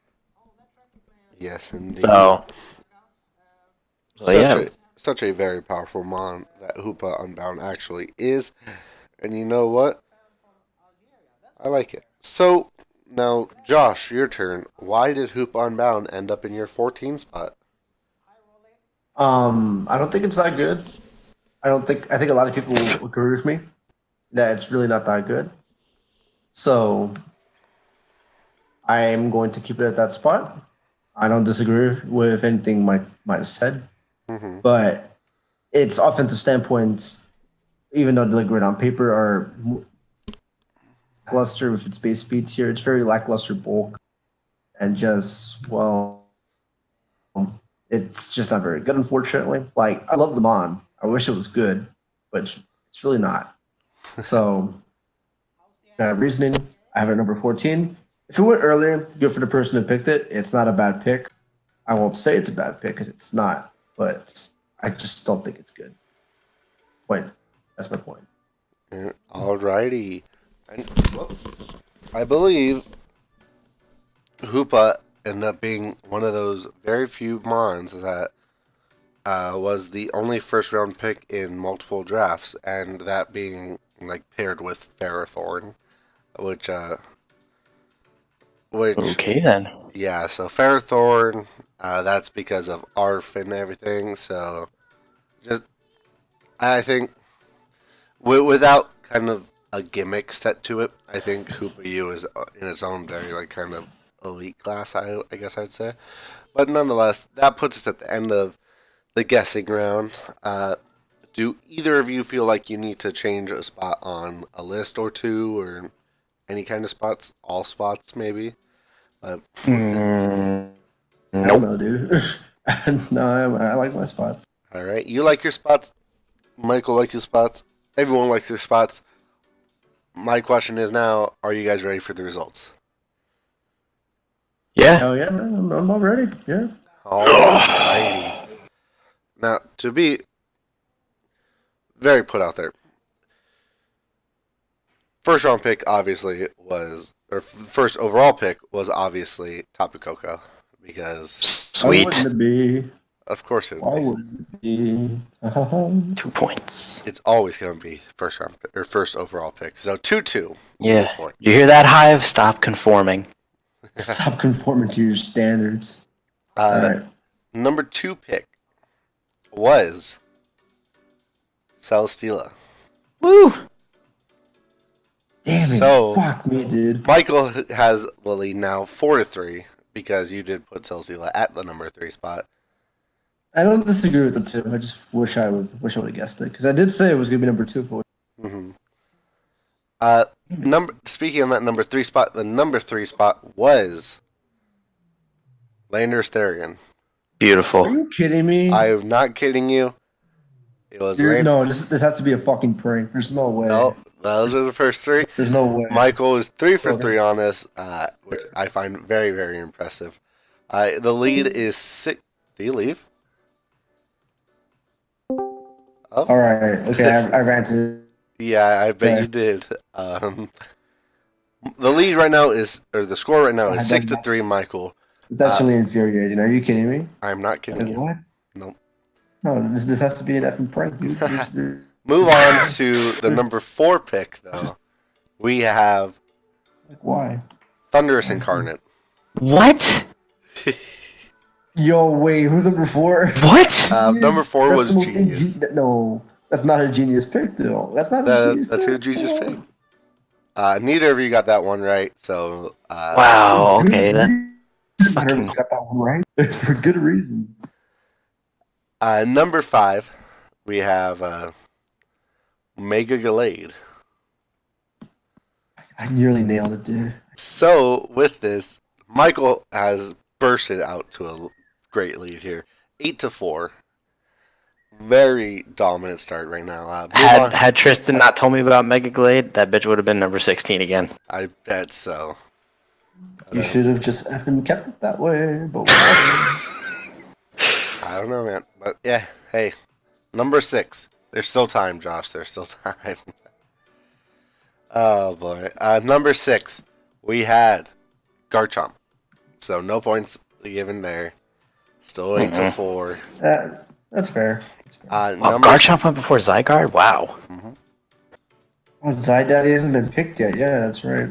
Yes, indeed. So Such a very powerful mon that Hoopa Unbound actually is. And you know what? I like it. So, now, Josh, your turn. Why did Hoopa Unbound end up in your 14 spot? I don't think it's that good. I think a lot of people will agree with me that it's really not that good. So I am going to keep it at that spot. I don't disagree with anything Mike might have said, Mm-hmm. but its offensive standpoints, even though the grid on paper are lackluster with its base speeds here, it's very lackluster bulk, and it's just not very good, unfortunately. Like, I love the mon. I wish it was good, but it's really not. So, reasoning, I have it number 14. If it went earlier, good for the person who picked it. It's not a bad pick. I won't say it's a bad pick because it's not, but I just don't think it's good. Point. That's my point. Alrighty. And, I believe Hoopa ended up being one of those very few mons that was the only first round pick in multiple drafts, and that being like paired with Ferrothorn, which okay then. yeah, so Ferrothorn, that's because of ARF and everything. So just I think without kind of a gimmick set to it, I think Hoopa U is in its own very like kind of elite class. I guess I'd say, but nonetheless, that puts us at the end of the guessing round. Do either of you feel like you need to change a spot on a list or two, or any kind of spots? All spots, maybe? I don't know, dude. No, I like my spots. All right. You like your spots. Michael likes his spots. Everyone likes their spots. My question is now, are you guys ready for the results? Yeah. Hell yeah, man. I'm all ready. Yeah. All righty. Now, to be very put out there, first round pick obviously was, or first overall pick was obviously Tapu Koko, because Sweet. Why wouldn't it be? Of course it Why would would it be? 2 points. be. It's always going to be first round or first overall pick. So 2-2 at Yeah. this point. You hear that, Hive? Stop conforming. Stop conforming to your standards. All right. Number 2 pick was Celesteela. Woo! Damn it! So- Fuck me, dude. Michael has the lead now 4-3 because you did put Celesteela at the number 3 spot. I don't disagree with the two. I just wish I would have guessed it because I did say it was gonna be number 2 for. Mm-hmm. Speaking of that number 3 spot, the number 3 spot was Landorus Therian. Beautiful. Are you kidding me? I am not kidding you. It was No, this has to be a fucking prank. There's no way. No, those are the first 3. There's no way. Michael is 3 for Oh, 3 on this, which I find very, very impressive. The lead is 6. Do you leave? Oh, All right. Okay, I ranted. yeah, I bet Yeah. you did. The lead right now the score right now is 6-3, Michael. It's actually infuriating. Are you kidding me? I'm not kidding you. What? Nope. No, this has to be an effing prank, dude. Move on to the number 4 pick, though. We have Like, why? Thunderous Incarnate. What? Yo, wait, who's number 4? What? Number 4 That's was the most Genius. No, that's not a genius pick, though. That's not a genius That's pick. who Jesus picked. Neither of you got that one right, so Wow. Okay, that's fucking. Nervous got that one right for good reason. number 5, we have Mega Gallade. I nearly nailed it, dude. So with this, Michael has bursted out to a great lead here, 8-4. Very dominant start right now. Had Tristan not told me about Mega Glade, that bitch would have been number 16 again. I bet so. You should have just effing kept it that way, but whatever. I don't know, man. But yeah, hey, number 6. There's still time, Josh. There's still time. Oh boy. Number 6, we had Garchomp. So no points given there. Still 8-4. That's fair. That's fair. Oh, Garchomp went before Zygarde? Wow. Oh, Zydaddy hasn't been picked yet. Yeah, that's right.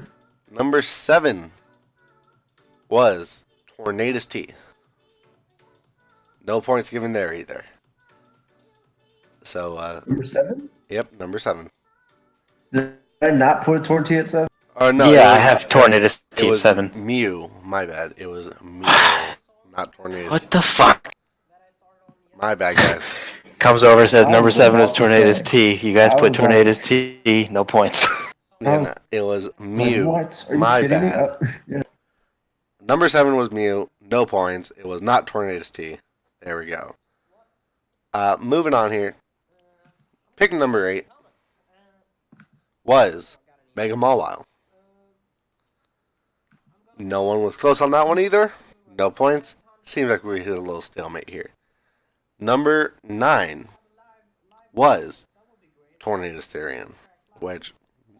Number 7 was Tornadus T. No points given there either. So, Number 7? yep, number 7. Did I not put a Torty at 7? Oh no, Yeah, I have Tornadus T It at was 7. Mew. My bad. It was Mew, not Tornadus. What the fuck? My bad, guys. Comes over, says I number was 7 is about to Tornadus say. T. You guys I put was about- Tornadus T, no points. Yeah, it was Mew. What? Are you My kidding bad. me? Yeah. Number 7 was Mew. No points. It was not Tornadus T. There we go. Moving on here. Pick number 8 was Mega Mawile. No one was close on that one either. No points. Seems like we hit a little stalemate here. Number 9 was Tornadus Therian, which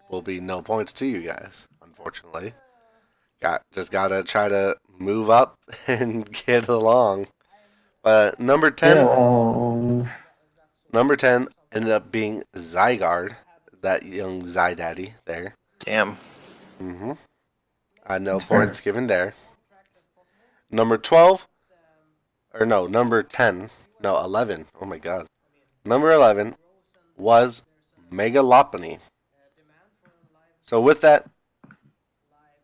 will be no points to you guys, unfortunately. Just gotta try to move up and get along. Number 10. Yeah, Number 10 ended up being Zygarde, that young Zydaddy there. Damn. Mm-hmm. No points given there. Number 12, or no, number 10, no, 11. Oh my god. Number 11 was Mega Lopunny. So with that,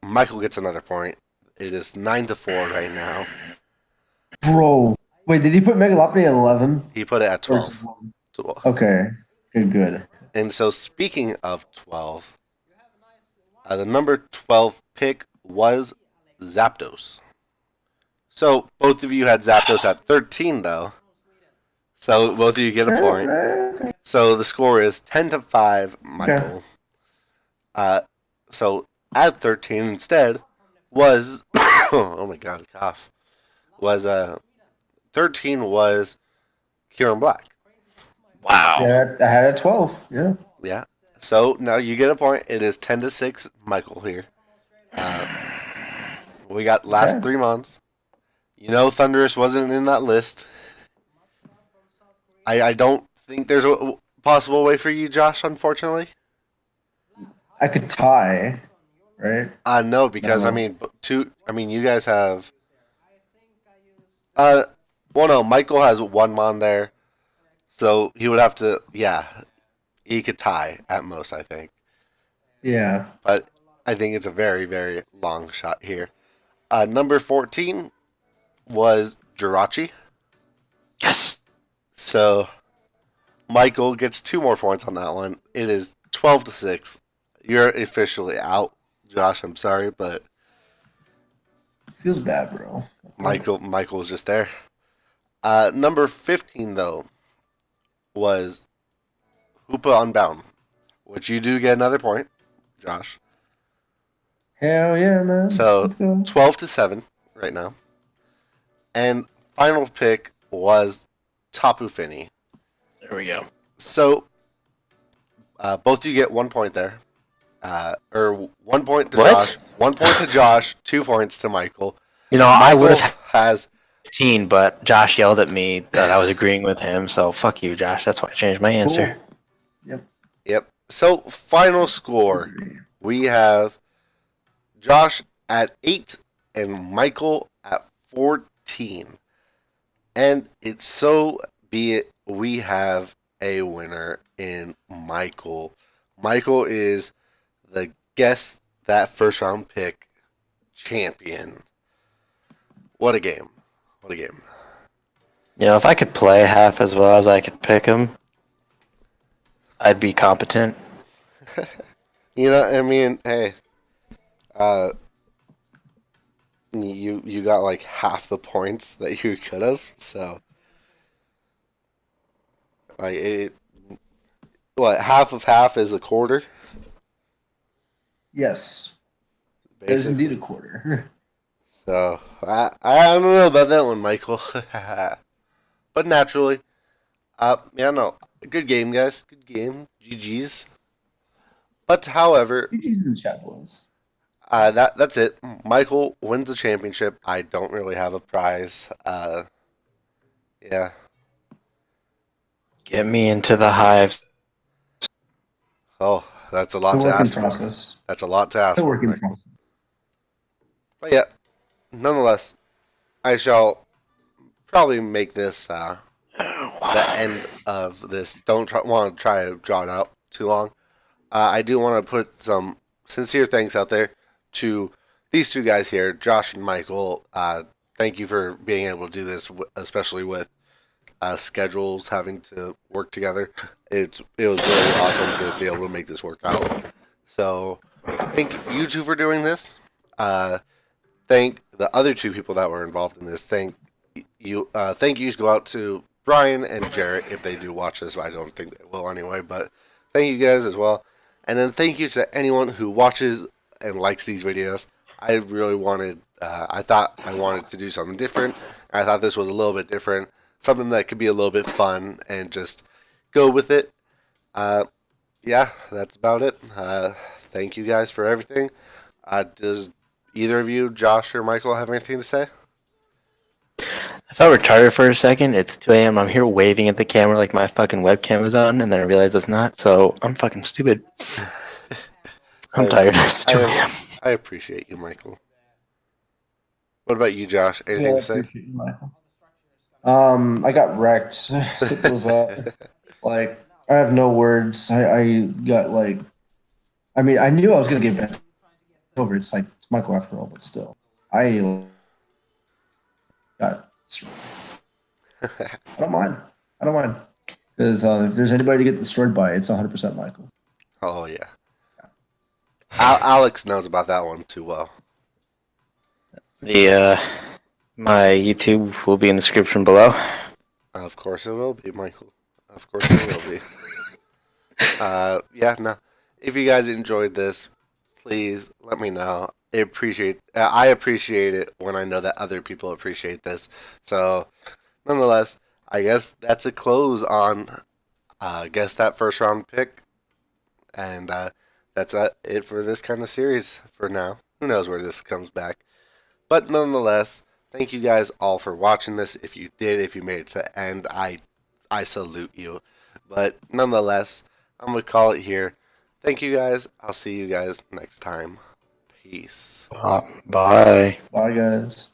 Michael gets another point. It is 9-4 right now. bro. Wait, did he put Megalopony at 11? He put it at Or 12. 12. Okay. Good. And so speaking of 12, the number 12 pick was Zapdos. So both of you had Zapdos at 13 though. So both of you get a point. Okay. So the score is 10-5, Michael. So at 13 instead was oh my god, a cough. Was 13 was Kieran Black. Wow. Yeah, I had it at 12. Yeah. Yeah. So now you get a point. It is 10-6, Michael here. We got last Okay. 3 months. You know, Thunderous wasn't in that list. I don't think there's a possible way for you, Josh. Unfortunately, I could tie, right? no, because I No. mean, two. I mean, you guys have. Uh, well, no, Michael has one mon there, so he would have to. Yeah, he could tie at most, I think. Yeah. But I think it's a very, very long shot here. Number 14 was Jirachi. Yes. So Michael gets 2 more points on that one. It is 12-6. You're officially out, Josh. I'm sorry, but Feels bad, bro. Michael was just there. Number 15 though was Hoopa Unbound, which you do get another point, Josh. Hell yeah, man. So Let's go. 12-7 right now. And final pick was Tapu Fini. There we go. So both you get 1 point there. Or 1 point to What? Josh. 1 point to Josh. 2 points to Michael. You know, I would Michael have has 15, but Josh yelled at me that I was agreeing with him. So fuck you, Josh. That's why I changed my answer. Cool. Yep. So final score, we have Josh at 8 and Michael at 14. And it's so be it, we have a winner in Michael. Michael is the Guess That First Round Pick champion. What a game. What a game. You know, if I could play half as well as I could pick him, I'd be competent. You know, I mean, hey, you got like half the points that you could have, so like what, half of half is a quarter, Yes. It is basically. indeed a quarter. So I don't know about that one, Michael, but naturally, yeah, no, good game, guys, good game, GG's. But however, GG's in the chat, boys. that's it. Michael wins the championship. I don't really have a prize. Yeah. Get me into the Hive. Oh, that's a lot The to work in ask for. process. That's a lot to ask The for, work in Michael. process. But yeah, nonetheless, I shall probably make this the end of this. Don't want to try to draw it out too long. I do want to put some sincere thanks out there to these two guys here, Josh and Michael. Thank you for being able to do this, especially with schedules having to work together. It was really awesome to be able to make this work out. So thank you two for doing this. Thank the other two people that were involved in this. Thank yous go out to Brian and Jarrett if they do watch this. I don't think they will anyway, but thank you guys as well. And then thank you to anyone who watches and likes these videos. I really wanted, I thought I wanted to do something different. I thought this was a little bit different, something that could be a little bit fun and just go with it. Yeah, that's about it. Thank you guys for everything. Does either of you, Josh or Michael, have anything to say? I felt retarded for a second. It's 2 a.m. I'm here waving at the camera like my fucking webcam is on, and then I realized it's not, so I'm fucking stupid. I'm tired. It's 2 a.m. I appreciate you, Michael. What about you, Josh? Anything to say? Appreciate you, Michael. I got wrecked. Simple as that. Like, I have no words. I got like, I mean, I knew I was gonna get bent over. It's like it's Michael after all, but still, I got. I don't mind. I don't mind because if there's anybody to get destroyed by, it's 100% Michael. Oh yeah. Alex knows about that one too well. My YouTube will be in the description below. Of course it will be, Michael. Of course it will be. Yeah, no. If you guys enjoyed this, please let me know. I appreciate it when I know that other people appreciate this. So, nonetheless, I guess that's a close on guess that first round pick, and that's it for this kind of series for now. Who knows where this comes back? But nonetheless, thank you guys all for watching this. If you did, if you made it to the end, I I salute you. But nonetheless, I'm going to call it here. Thank you guys. I'll see you guys next time. Peace. Bye. Bye, guys.